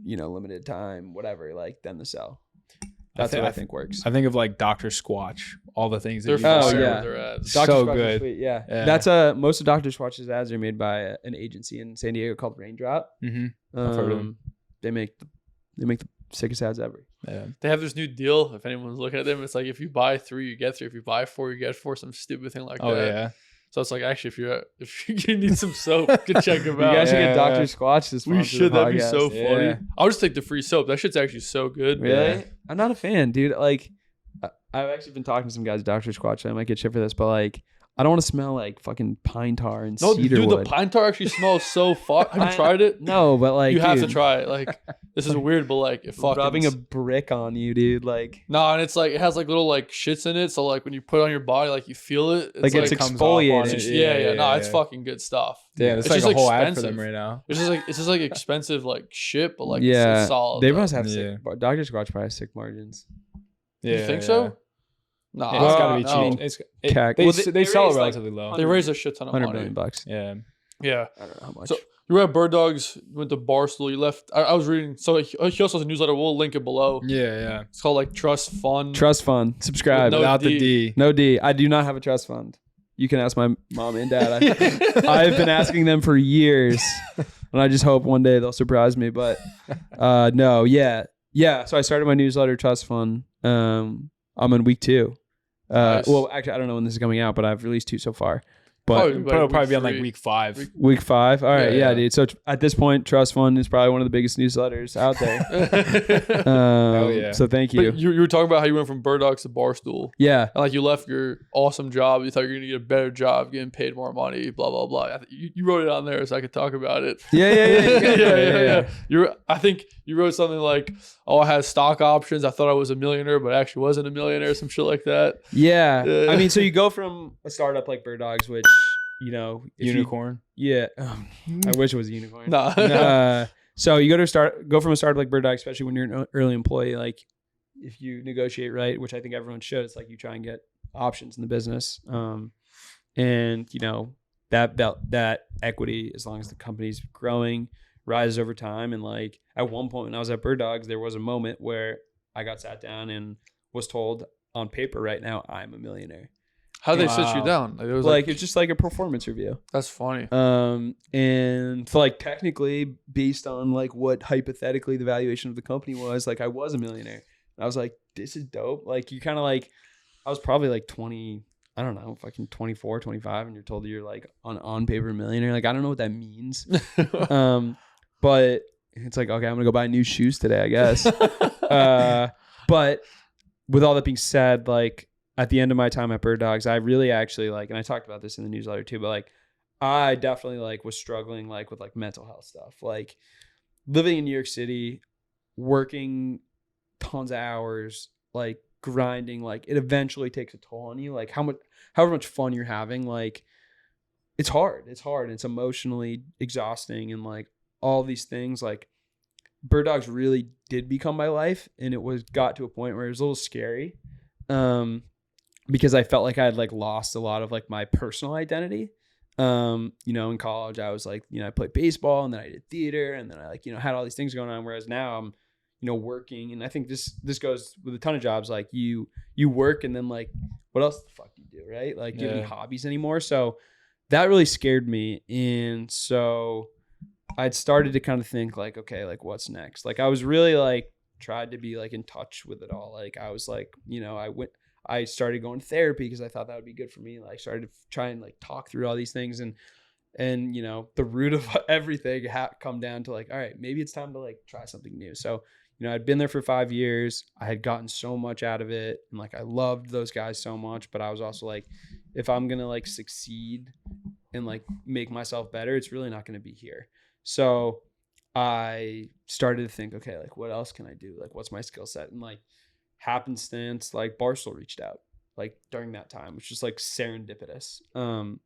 S1: limited time, whatever. Like, then the sell. That's what I think works.
S2: I think of like Dr. Squatch, all the things that
S3: They're
S2: you
S3: fire
S2: do.
S3: with their ads.
S1: Dr.
S2: So
S1: Squatch is
S2: good.
S1: sweet, yeah.
S2: Yeah.
S1: That's most of Dr. Squatch's ads are made by an agency in San Diego called Raindrop.
S2: Mm-hmm. I've heard of them.
S1: They make the sickest ads ever.
S2: Yeah.
S3: They have this new deal. If anyone's looking at them, it's like if you buy 3, you get 3. If you buy 4, you get 4. Some stupid thing like
S2: Oh
S3: that.
S2: yeah.
S3: So it's like, actually, if you need some soap, you can check them
S1: You
S3: out.
S1: guys should get
S2: Yeah.
S1: Dr. Squatch this
S3: We should. That'd be so funny.
S2: Yeah.
S3: I'll just take the free soap. That shit's actually so good.
S1: Really?
S2: Yeah.
S1: I'm not a fan, dude. Like, I've actually been talking to some guys at Dr. Squatch. I might get shit for this, but like, I don't want to smell like fucking pine tar and
S3: No,
S1: cedar
S3: dude,
S1: wood.
S3: the pine tar actually smells so fuck. Have you tried it?
S1: No, but like,
S3: You have to
S1: dude,
S3: try it. Like, this is weird, but like, it fucking
S1: rubbing a brick on you, dude. Like,
S3: no, and it's like it has like little like shits in it. So like when you put it on your body, like you feel it.
S1: Like it's
S2: comes off on
S1: exfoliated.
S2: it.
S3: Yeah. No, it's fucking good stuff.
S2: Damn, it's
S3: It's
S2: like
S3: just
S2: a whole ad for
S3: expensive.
S2: them right now.
S3: It's just like expensive like shit, but like
S1: yeah,
S3: it's solid.
S1: they
S3: though.
S1: must have
S2: Yeah.
S1: sick. Dr. Squatch probably has sick margins.
S2: Yeah,
S3: You think so? No,
S2: Yeah, it's gotta be
S3: no.
S2: cheap.
S1: CAC.
S2: They
S1: Well,
S2: they
S1: they
S2: sell it
S1: raise, like,
S2: relatively low.
S3: They raise a shit ton of
S1: $100
S3: money.
S1: million.
S2: Yeah.
S3: Yeah.
S1: I don't know how much.
S3: So- You were at BirdDogs, went to Barstool. You left. I was reading. So he also has a newsletter. We'll link it below.
S2: Yeah.
S3: It's called like Trust Fund.
S1: Trust fund. Subscribe.
S3: No
S2: Without the
S3: D.
S2: D.
S1: No D. I do not have a trust fund. You can ask my mom and dad. I've been asking them for years, and I just hope one day they'll surprise me. But no, yeah. So I started my newsletter, Trust Fund. I'm in week 2.
S3: Nice.
S1: Well, actually, I don't know when this is coming out, but I've released 2 so far. But
S3: Oh,
S2: It'll probably be on like
S3: three.
S2: week 5.
S1: week 5. All right,
S3: Yeah.
S1: yeah, dude. So at this point, Trust Fund is probably one of the biggest newsletters out there.
S2: yeah.
S1: So thank you.
S3: But you were talking about how you went from BirdDogs to Barstool.
S1: Yeah.
S3: And like you left your awesome job. You thought you were going to get a better job, getting paid more money, blah, blah, blah. You wrote it on there so I could talk about it.
S1: Yeah.
S3: I think you wrote something like, oh, I had stock options. I thought I was a millionaire, but I actually wasn't a millionaire, some shit like that.
S1: Yeah.
S3: Yeah.
S1: I mean, so you go from a startup like BirdDogs, which, if you-
S2: Unicorn.
S1: yeah. I wish it was a unicorn.
S3: Nah.
S1: So you go from a startup like BirdDogs, especially when you're an early employee, like if you negotiate right, which I think everyone should, it's like you try and get options in the business. And that equity, as long as the company's growing, rises over time. And like at one point when I was at BirdDogs, there was a moment where I got sat down and was told on paper right now, I'm a millionaire.
S3: How they sit you
S2: Wow.
S3: down? Like, it was
S1: Like it's just like a performance review.
S3: that's funny.
S1: And so like technically based on like what hypothetically the valuation of the company was, like I was a millionaire. And I was like, this is dope. Like you kind of like, I was probably like 20, I don't know, fucking 24, 25. And you're told that you're like on paper millionaire. Like, I don't know what that means. But it's like, okay, I'm gonna go buy new shoes today, I guess. But with all that being said, like at the end of my time at BirdDogs, I really actually like, and I talked about this in the newsletter too, but like I definitely like was struggling like with like mental health stuff, like living in New York City, working tons of hours, like grinding, like it eventually takes a toll on you. Like however much fun you're having, like it's hard. It's emotionally exhausting. And like all these things, like Bird Dogs really did become my life, and it got to a point where it was a little scary, because I felt like I had like lost a lot of like my personal identity. In college I was like, I played baseball, and then I did theater, and then I like, had all these things going on. Whereas now I'm, working, and I think this goes with a ton of jobs. Like you work, and then like, what else the fuck do you do, right? Like, do you have any hobbies anymore? So that really scared me, and so I'd started to kind of think like, okay, like what's next? Like I was really like tried to be like in touch with it all. Like I was like, I started going to therapy because I thought that would be good for me. Like started to try and like talk through all these things, and the root of everything come down to like, all right, maybe it's time to like try something new. So, I'd been there for 5 years. I had gotten so much out of it, and like I loved those guys so much, but I was also like, if I'm going to like succeed and like make myself better, it's really not going to be here. So I started to think, okay, like what else can I do? Like what's my skill set? And like happenstance, like Barstool reached out like during that time, which was like serendipitous. And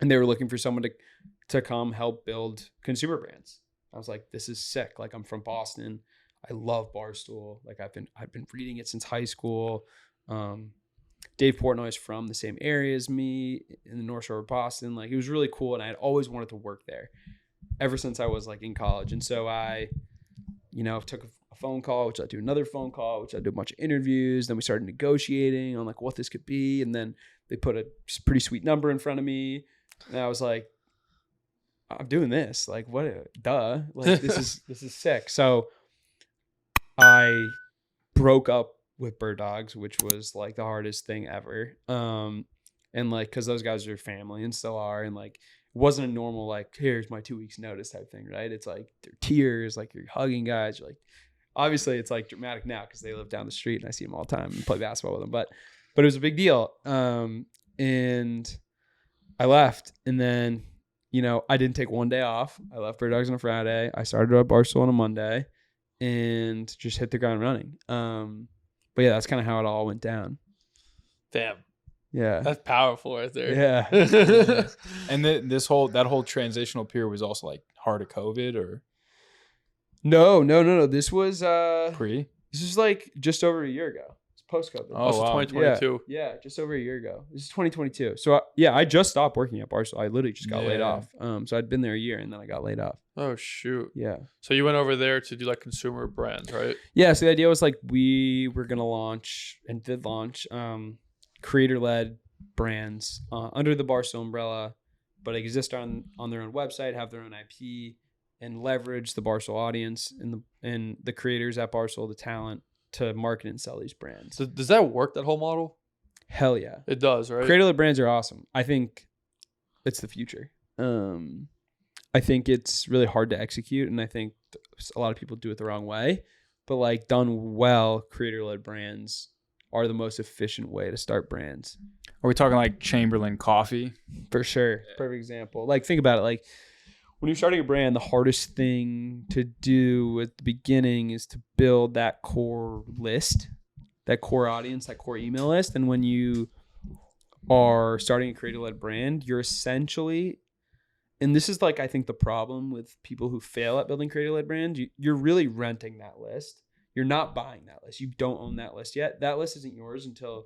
S1: they were looking for someone to come help build consumer brands. I was like, this is sick. Like I'm from Boston. I love Barstool. Like I've been reading it since high school. Dave Portnoy is from the same area as me in the North Shore of Boston. Like it was really cool, and I had always wanted to work there ever since I was like in college. And so I, took a phone call, which I do another phone call, which I do a bunch of interviews. Then we started negotiating on like what this could be, and then they put a pretty sweet number in front of me, and I was like, I'm doing this. Like what? Duh. Like this is sick. So I broke up with Bird Dogs, which was like the hardest thing ever. And like, cause those guys are family and still are. And like, it wasn't a normal, like, here's my 2 weeks notice type thing. Right. It's like they're tears, like you're hugging guys. You're like, obviously it's like dramatic now cause they live down the street and I see them all the time and play basketball with them. But it was a big deal. And I left, and then, I didn't take one day off. I left Bird Dogs on a Friday. I started at Barstool on a Monday, and just hit the ground running. But yeah, that's kind of how it all went down.
S3: Damn.
S1: Yeah.
S3: That's powerful right there.
S1: Yeah.
S2: And that whole transitional period was also like heart of COVID, or?
S1: No. This was This was like just over a year ago. It's post-COVID.
S3: Oh, so wow. 2022.
S1: Yeah, just over a year ago. This is 2022. So I just stopped working at Barstool. I literally just got laid off. So I'd been there a year, and then I got laid off.
S3: Oh shoot.
S1: Yeah.
S3: So you went over there to do like consumer brands, right?
S1: Yeah. So the idea was like we were gonna launch, and did launch, creator-led brands under the Barstool umbrella, but exist on their own website, have their own IP, and leverage the Barstool audience and the creators at Barstool, the talent, to market and sell these brands.
S3: So does that work, that whole model?
S1: Hell yeah.
S3: It does, right?
S1: Creator-led brands are awesome. I think it's the future. I think it's really hard to execute, and I think a lot of people do it the wrong way. But like done well, creator-led brands are the most efficient way to start brands.
S2: Are we talking like Chamberlain Coffee?
S1: For sure. Yeah. Perfect example. Like think about it. Like when you're starting a brand, the hardest thing to do at the beginning is to build that core list, that core audience, that core email list. And when you are starting a creator-led brand, you're essentially, and this is like, I think the problem with people who fail at building creator-led brands, you're really renting that list. You're not buying that list. You don't own that list yet. That list isn't yours until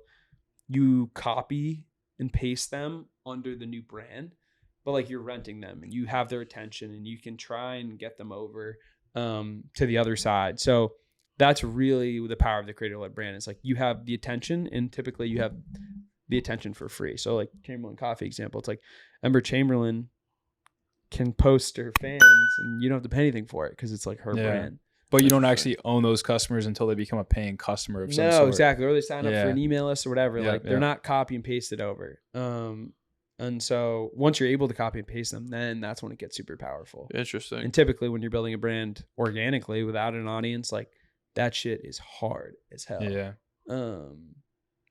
S1: you copy and paste them under the new brand. But like you're renting them, and you have their attention, and you can try and get them over to the other side. So that's really the power of the creator-led brand. It's like you have the attention, and typically you have the attention for free. So like Chamberlain Coffee example, it's like Ember Chamberlain can post her fans, and you don't have to pay anything for it because it's like her brand.
S2: But you don't actually own those customers until they become a paying customer of some sort.
S1: No, exactly. Or they sign up for an email list or whatever. Like they're not copy and pasted over. And so once you're able to copy and paste them, then that's when it gets super powerful.
S3: Interesting.
S1: And typically when you're building a brand organically without an audience, like that shit is hard as hell.
S2: Yeah.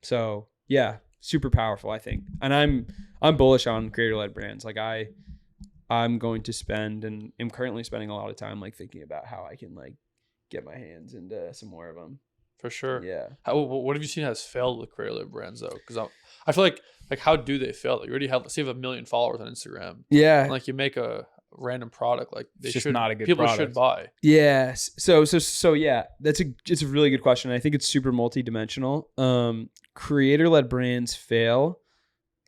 S1: So yeah, super powerful, I think. And I'm bullish on creator-led brands. Like I'm going to spend, and am currently spending a lot of time like thinking about how I can like get my hands into some more of them.
S3: For sure.
S1: Yeah.
S3: What have you seen has failed with creator-led brands though? Because I feel like how do they fail? Like you already have, let's say you have 1 million followers on Instagram.
S1: Yeah.
S3: And like you make a random product. Like
S2: it's just not a good
S3: people
S2: product.
S3: should buy.
S1: Yeah. So yeah, it's a really good question. I think it's super multidimensional. Creator-led brands fail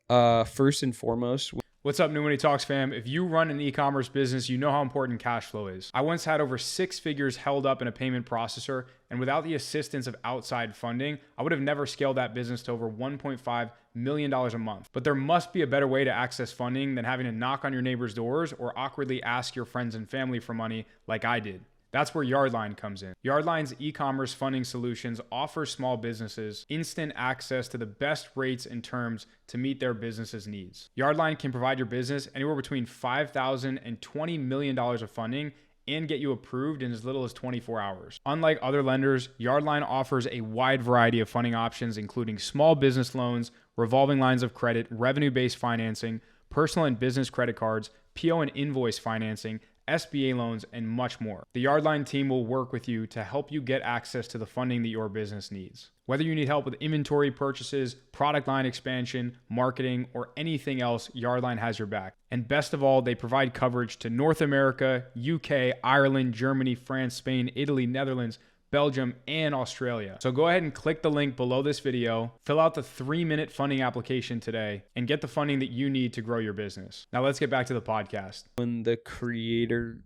S1: first and foremost.
S2: What's up, New Money Talks fam? If you run an e-commerce business, you know how important cash flow is. I once had over 6 figures held up in a payment processor, and without the assistance of outside funding, I would have never scaled that business to over $1.5 million a month. But there must be a better way to access funding than having to knock on your neighbor's doors or awkwardly ask your friends and family for money like I did. That's where Yardline comes in. Yardline's e-commerce funding solutions offer small businesses instant access to the best rates and terms to meet their business's needs. Yardline can provide your business anywhere between $5,000 and $20 million of funding and get you approved in as little as 24 hours. Unlike other lenders, Yardline offers a wide variety of funding options, including small business loans, revolving lines of credit, revenue-based financing, personal and business credit cards, PO and invoice financing, SBA loans, and much more. The Yardline team will work with you to help you get access to the funding that your business needs. Whether you need help with inventory purchases, product line expansion, marketing, or anything else, Yardline has your back. And best of all, they provide coverage to North America, UK, Ireland, Germany, France, Spain, Italy, Netherlands, Belgium, and Australia. So go ahead and click the link below this video, fill out the 3-minute funding application today, and get the funding that you need to grow your business. Now let's get back to the podcast.
S1: When the creator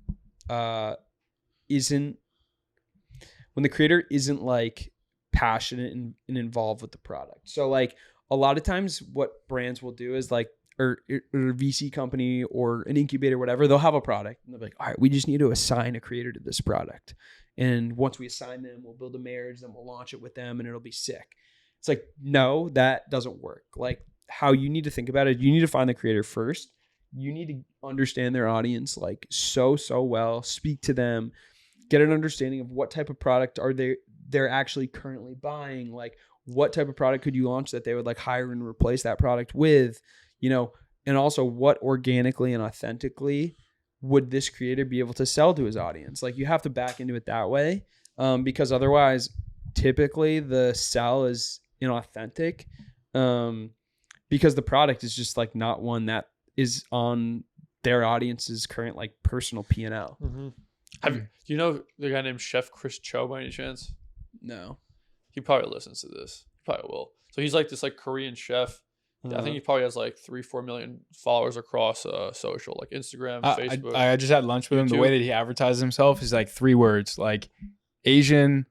S1: isn't like passionate and involved with the product. So like a lot of times what brands will do is like, or a VC company or an incubator, whatever, they'll have a product and they'll be like, all right, we just need to assign a creator to this product. And once we assign them, we'll build a marriage, then we'll launch it with them and it'll be sick. It's like, no, that doesn't work. Like how you need to think about it, you need to find the creator first. You need to understand their audience like so well, speak to them, get an understanding of what type of product are they're actually currently buying. Like what type of product could you launch that they would like hire and replace that product with, you know, and also what organically and authentically would this creator be able to sell to his audience? Like you have to back into it that way, because otherwise typically the sell is inauthentic, because the product is just like not one that is on their audience's current like personal P&L.
S3: Mm-hmm. Do you know the guy named Chef Chris Cho by any chance?
S1: No.
S3: He probably listens to this. He probably will. So he's like this like Korean chef. I think he probably has like 3-4 million followers across social, like Instagram, Facebook.
S2: I just had lunch with him.
S3: YouTube.
S2: The way that he advertises himself is like 3 words, like Asian,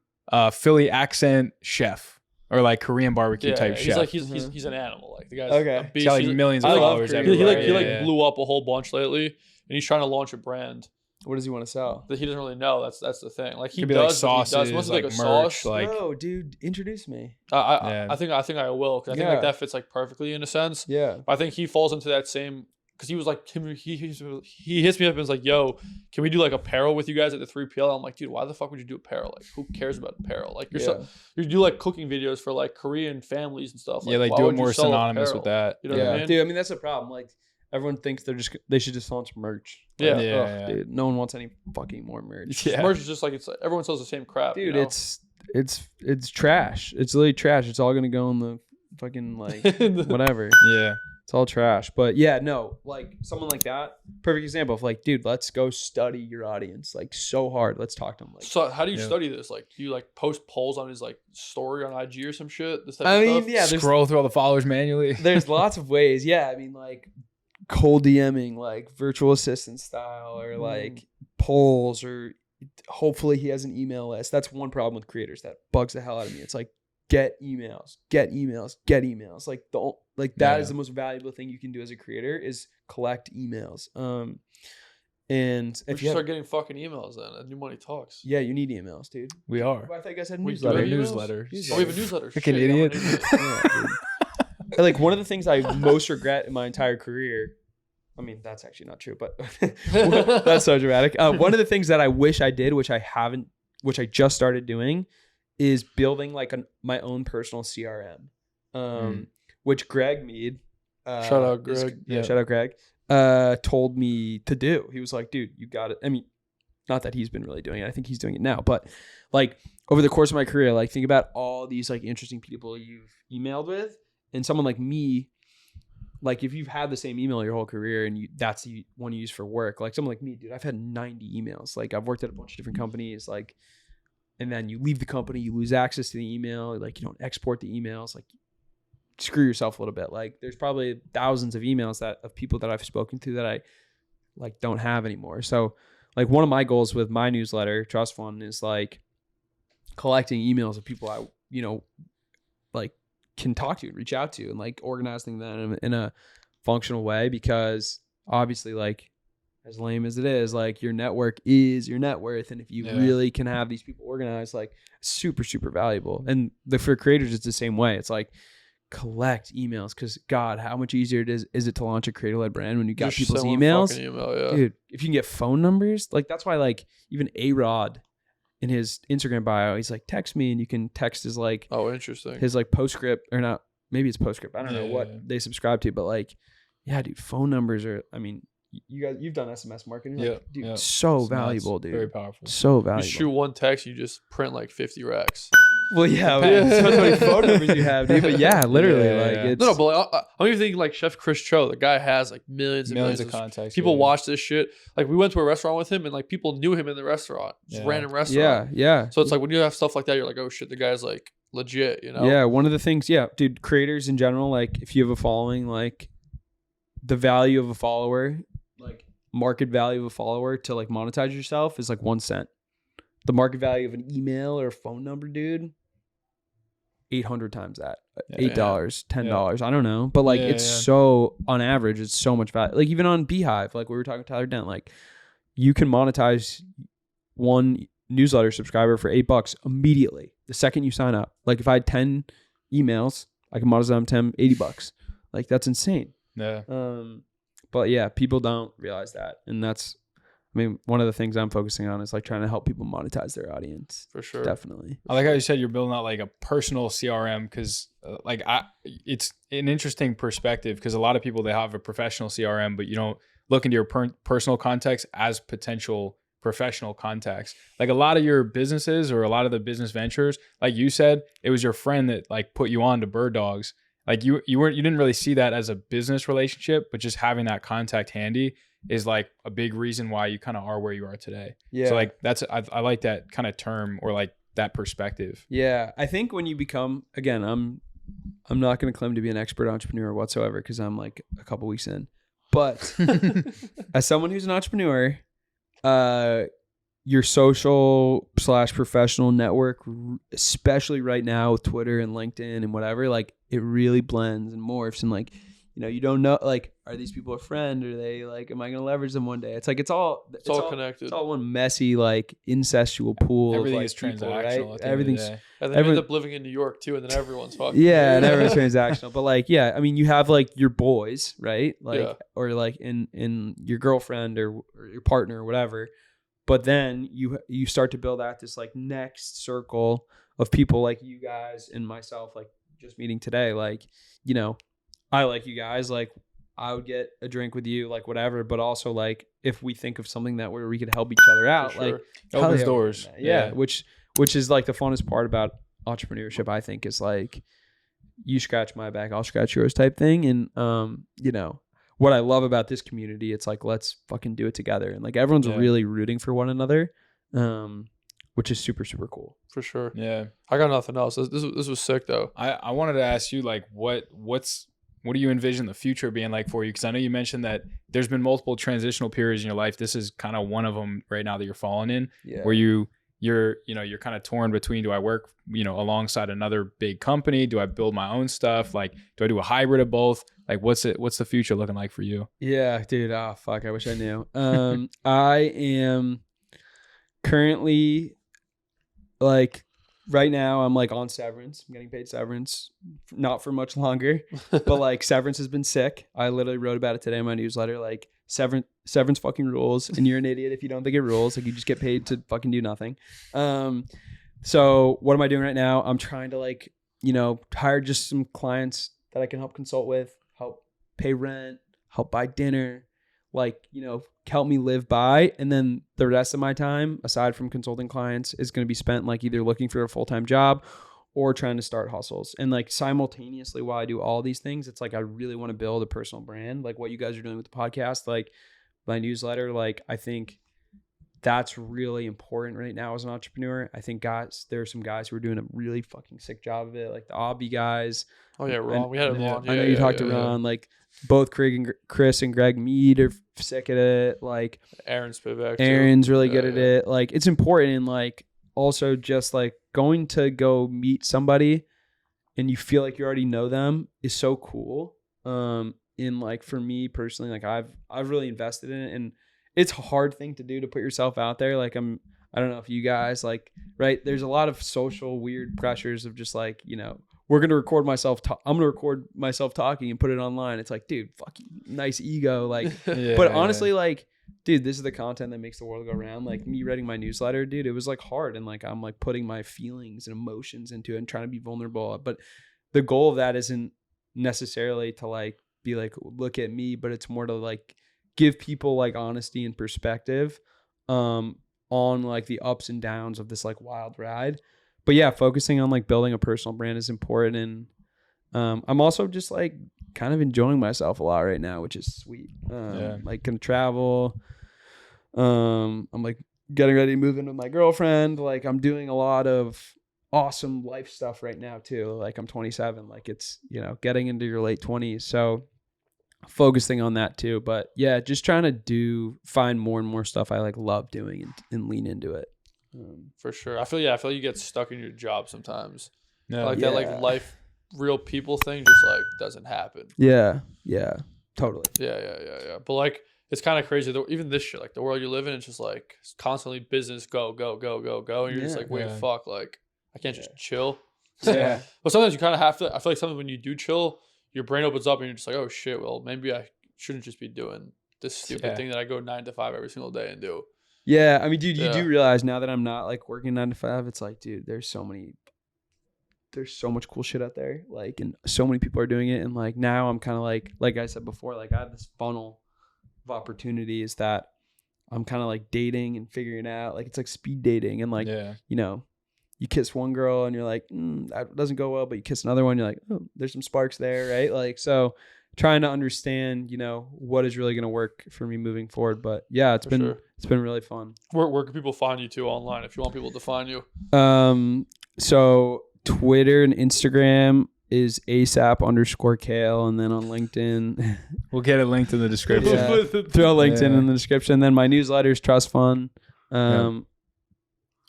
S2: Philly accent chef, or like Korean barbecue type chef.
S3: He's like he's an animal. Like the guy's
S1: okay.
S3: a beast.
S2: He's got like millions of followers.
S3: He blew up a whole bunch lately, and he's trying to launch a brand.
S1: What does he want to sell?
S3: That he doesn't really know. That's the thing. Like he
S2: could be
S3: does
S2: like sauces,
S3: Once
S2: like
S3: like a
S2: merch,
S3: sauce.
S2: like
S1: Oh, dude, introduce me.
S3: I think I will. Cause I think like that fits like perfectly in a sense.
S1: Yeah.
S3: But I think he falls into that same. Because he was like, he hits me up and was like, yo, can we do like apparel with you guys at the 3PL? I'm like, dude, why the fuck would you do apparel? Like, who cares about apparel? Like, you do like cooking videos for like Korean families and stuff.
S2: Like, do it more synonymous with that.
S3: You know what I mean?
S1: Dude, I mean, that's the problem. Like, everyone thinks they should just launch merch.
S3: Yeah.
S1: Like,
S2: Yeah.
S1: Dude, no one wants any fucking more merch.
S3: Yeah. Merch is just like, everyone sells the same crap.
S1: Dude,
S3: you know?
S1: it's trash. It's literally trash. It's all gonna go in the fucking like whatever.
S2: Yeah.
S1: It's all trash. But yeah, no, like someone like that, perfect example of like, dude, let's go study your audience like so hard. Let's talk to them. Like,
S3: so how do you study this? Like, do you like post polls on his like story on IG or some shit? This type
S1: I
S3: of
S1: mean,
S3: stuff?
S1: yeah,
S2: Scroll through all the followers manually.
S1: there's lots of ways. Yeah, I mean, like cold DMing, like virtual assistant style, or like polls, or hopefully he has an email list. That's one problem with creators that bugs the hell out of me. It's like get emails. Like that is the most valuable thing you can do as a creator is collect emails. And if you
S3: start getting fucking emails then at New Money Talks.
S1: Yeah, you need emails, dude.
S2: We are.
S1: Well, I think I said
S3: We
S1: newsletter.
S3: do have
S2: Newsletter.
S3: Oh, we have a newsletter.
S2: Fucking
S3: Shit,
S2: idiot.
S1: Yeah, dude. Like one of the things I most regret in my entire career, I mean, that's actually not true, but that's so dramatic. One of the things that I wish I did, which I just started doing, is building like my own personal CRM, which Greg Mead,
S3: shout out Greg.
S1: Shout out Greg, told me to do. He was like, dude, you got it. I mean, not that he's been really doing it. I think he's doing it now, but like over the course of my career, like think about all these like interesting people you've emailed with, and someone like me, like if you've had the same email your whole career and that's the one you use for work, like someone like me, dude, I've had 90 emails. Like I've worked at a bunch of different companies, like, and then you leave the company, you lose access to the email, like you don't export the emails, like screw yourself a little bit. Like there's probably thousands of emails of people that I've spoken to that I like don't have anymore. So like one of my goals with my newsletter, Trust Fund, is like collecting emails of people I, like can talk to and reach out to, and like organizing them in a functional way, because obviously, like as lame as it is, like your network is your net worth, and if you really can have these people organized, like super valuable. And for creators it's the same way. It's like collect emails, because God, how much easier is it to launch a creator-led brand when you got
S3: Just
S1: people's emails? Dude, if you can get phone numbers, like that's why like even A-Rod in his Instagram bio, he's like, text me, and you can text his like,
S3: oh, interesting,
S1: his like postscript, or not, maybe it's postscript, I don't know what they subscribe to, but like, yeah, dude, phone numbers are, I mean, you guys, you've done SMS marketing, like, dude, so it's valuable, nuts. Dude, very powerful, so valuable.
S3: You shoot one text, you just print like 50 racks.
S1: Well, yeah, depends how many phone numbers you have, dude. But yeah, literally, it's
S3: no, but like, I'm even thinking like Chef Chris Cho. The guy has like millions of contacts. People watch this shit. Like we went to a restaurant with him, and like people knew him in the restaurant, just random restaurant. Yeah. So it's like when you have stuff like that, you're like, oh shit, the guy's like legit, you know?
S1: Yeah. One of the things, dude, creators in general, like if you have a following, like the value of a follower, like market value of a follower to like monetize yourself is like 1 cent. The market value of an email or a phone number, dude, 800 times that. $8, $10, I don't know. But like it's so, on average, it's so much value. Like even on Beehive, like we were talking to Tyler Dent, like you can monetize one newsletter subscriber for $8 immediately the second you sign up. Like if I had 10 emails, I can monetize them $80. Like that's insane.
S2: Yeah.
S1: But yeah, people don't realize that, and that's, I mean, one of the things I'm focusing on is like trying to help people monetize their audience.
S3: For sure.
S1: Definitely.
S2: I like how you said you're building out like a personal CRM, because it's an interesting perspective, because a lot of people, they have a professional CRM, but you don't look into your personal contacts as potential professional contacts. Like a lot of your businesses or a lot of the business ventures, like you said, it was your friend that like put you on to BirdDogs. Like you didn't really see that as a business relationship, but just having that contact handy is like a big reason why you kind of are where you are today. Yeah. So like I like that kind of term, or like that perspective.
S1: Yeah. I think when you become, again, I'm not going to claim to be an expert entrepreneur whatsoever, because I'm like a couple weeks in, but as someone who's an entrepreneur, your social / professional network, especially right now with Twitter and LinkedIn and whatever, like it really blends and morphs, and like, you don't know, like, are these people a friend? Are they like, am I going to leverage them one day? It's like, it's all connected. It's all one messy, like incestual pool.
S2: Everything
S1: of, like,
S2: is transactional.
S1: People, right? Everything's,
S3: and then you end up living in New York too, and then everyone's fucking.
S1: Yeah, and everyone's transactional. But like, yeah, I mean, you have like your boys, right? Like, or like in your girlfriend or your partner or whatever. But then you start to build out this like next circle of people like you guys and myself, like just meeting today. Like, I like you guys, like I would get a drink with you, like whatever. But also like if we think of something that where we could help each other out, like
S2: opens doors.
S1: Yeah. Which is like the funnest part about entrepreneurship, I think, is like you scratch my back, I'll scratch yours type thing. And what I love about this community, it's like, let's fucking do it together. And like everyone's really rooting for one another, which is super cool.
S3: For sure.
S2: Yeah.
S3: I got nothing else. This was sick though.
S2: I wanted to ask you, like, what do you envision the future being like for you? Because I know you mentioned that there's been multiple transitional periods in your life. This is kind of one of them right now that you're falling in, where you're kind of torn between, do I work, alongside another big company? Do I build my own stuff? Like, do I do a hybrid of both? Like, what's the future looking like for you?
S1: Yeah, dude. Oh, fuck. I wish I knew. I am currently, like, right now I'm like on severance. I'm getting paid severance, not for much longer, but like severance has been sick. I literally wrote about it today in my newsletter. Like severance fucking rules, and you're an idiot if you don't think it rules. Like you just get paid to fucking do nothing. So what am I doing right now? I'm trying to like, hire just some clients that I can help consult with, help pay rent, help buy dinner, like, help me live by. And then the rest of my time, aside from consulting clients, is going to be spent like either looking for a full-time job or trying to start hustles. And like simultaneously while I do all these things, it's like I really want to build a personal brand, like what you guys are doing with the podcast, like my newsletter. Like I think that's really important right now as an entrepreneur. I think there are some guys who are doing a really fucking sick job of it, like the Obby guys.
S3: Oh yeah, Ron. We had him on.
S1: I know you talked to Ron. Like both Chris and Greg Mead are sick at it. Like
S3: Aaron Spivak.
S1: Aaron's really good at it. Like it's important. And like also just like going to go meet somebody and you feel like you already know them is so cool. In like for me personally, like I've really invested in it, and it's a hard thing to do to put yourself out there. Like I don't know if you guys like, right. There's a lot of social weird pressures of just like, you know, we're going to record myself. I'm going to record myself talking and put it online. It's like, dude, fuck you, nice ego. Like, but honestly, like, dude, this is the content that makes the world go round. Like me writing my newsletter, dude, it was like hard. And like, I'm like putting my feelings and emotions into it and trying to be vulnerable. But the goal of that isn't necessarily to like, be like, look at me, but it's more to like give people like honesty and perspective on like the ups and downs of this like wild ride. But yeah, focusing on like building a personal brand is important. And I'm also just like kind of enjoying myself a lot right now, which is sweet. Like gonna travel. I'm like getting ready to move in with my girlfriend. Like I'm doing a lot of awesome life stuff right now too. Like I'm 27, like it's, you know, getting into your late 20s. So focusing on that too. But yeah, just trying to find more and more stuff I like love doing and lean into it.
S3: For sure. I feel you get stuck in your job sometimes. That like life, real people thing just like doesn't happen.
S1: Yeah. Totally.
S3: Yeah. But like it's kind of crazy though. Even this shit, like the world you live in, it's just like it's constantly business, go. And you're just like, wait, fuck, like I can't just chill.
S2: Yeah.
S3: But sometimes you kind of have to. I feel like sometimes when you do chill, your brain opens up and you're just like, oh shit, well maybe I shouldn't just be doing this stupid thing that I go 9 to 5 every single day and do.
S1: Yeah, I mean, dude, you do realize now that I'm not like working 9 to 5, it's like, dude, there's so much cool shit out there, like, and so many people are doing it, and like now I'm kind of like I said before, like I have this funnel of opportunities that I'm kind of like dating and figuring out, like it's like speed dating, and like you know, you kiss one girl and you're like, that doesn't go well, but you kiss another one, you're like, oh, there's some sparks there, right? Like, so trying to understand, you know, what is really going to work for me moving forward. But yeah, it's been really fun.
S3: Where can people find you too online if you want people to find you?
S1: So Twitter and Instagram is ASAP_Cael, and then on LinkedIn,
S2: we'll get it linked in the description.
S1: Throw LinkedIn in the description. And then my newsletter is Trust Fund.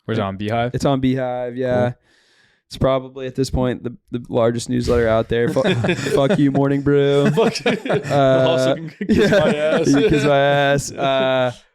S2: Where's it on Beehive?
S1: It's on Beehive. Yeah. Cool. It's probably at this point the largest newsletter out there. Fuck you, Morning Brew.
S3: Fuck you. Also can kiss my ass.
S1: You kiss my ass.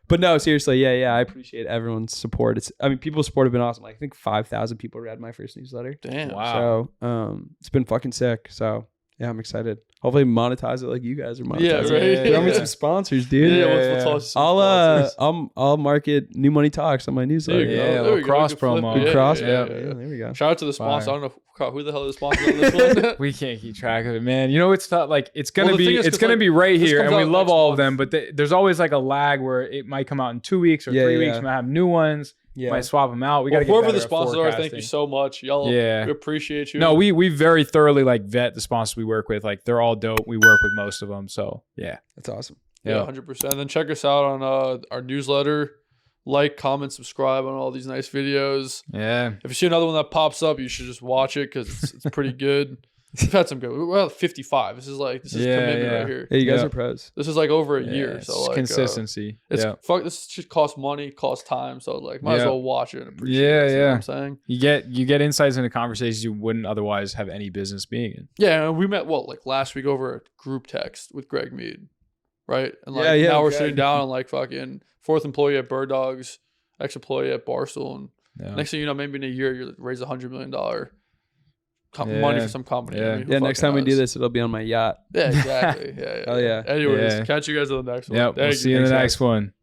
S1: But no, seriously, yeah. I appreciate everyone's support. People support have been awesome. Like I think 5,000 people read my first newsletter.
S3: Damn.
S2: Wow.
S1: So it's been fucking sick. So yeah, I'm excited. Hopefully monetize it like you guys are monetizing.
S3: Yeah, right.
S1: Throw me some sponsors, dude.
S3: We'll talk some sponsors.
S1: I'll market New Money Talks on my newsletter.
S2: There we go. Cross promo.
S1: Yeah, there we go.
S3: Shout out to the sponsor. I don't know who the hell is the sponsor on this one.
S2: We can't keep track of it, man. You know, it's not like it's gonna be right here, and we love all of them. But there's always like a lag where it might come out in 2 weeks or 3 weeks. We might have new ones. Yeah. Might swap them out. We got to get
S3: whoever the sponsors are. Thank you so much, y'all.
S2: Yeah,
S3: we appreciate you.
S2: No, we very thoroughly like vet the sponsors we work with. Like they're all dope. We work with most of them. So yeah,
S1: that's awesome.
S3: Yeah, 100%. And then check us out on our newsletter. Like, comment, subscribe on all these nice videos.
S2: Yeah.
S3: If you see another one that pops up, you should just watch it because it's pretty good. We've had some good. We're at 55. This is commitment right here.
S1: Yeah, you guys are pros.
S3: This is like over a year. So like
S2: consistency.
S3: This should cost money, cost time. So like might as well watch it and appreciate it. You know what I'm saying?
S2: You get insights into conversations you wouldn't otherwise have any business being in.
S3: Yeah, and we met last week over a group text with Greg Mead. Right? And now we're sitting down and like fucking 4th employee at BirdDogs, ex-employee at Barstool, and next thing you know, maybe in a year you raise $100 million money for some company.
S1: Yeah, next time we do this, it'll be on my yacht.
S3: Yeah, exactly. Yeah.
S1: Oh yeah.
S3: Anyways, catch you guys on the next one.
S2: Yeah, we'll see you in the next one.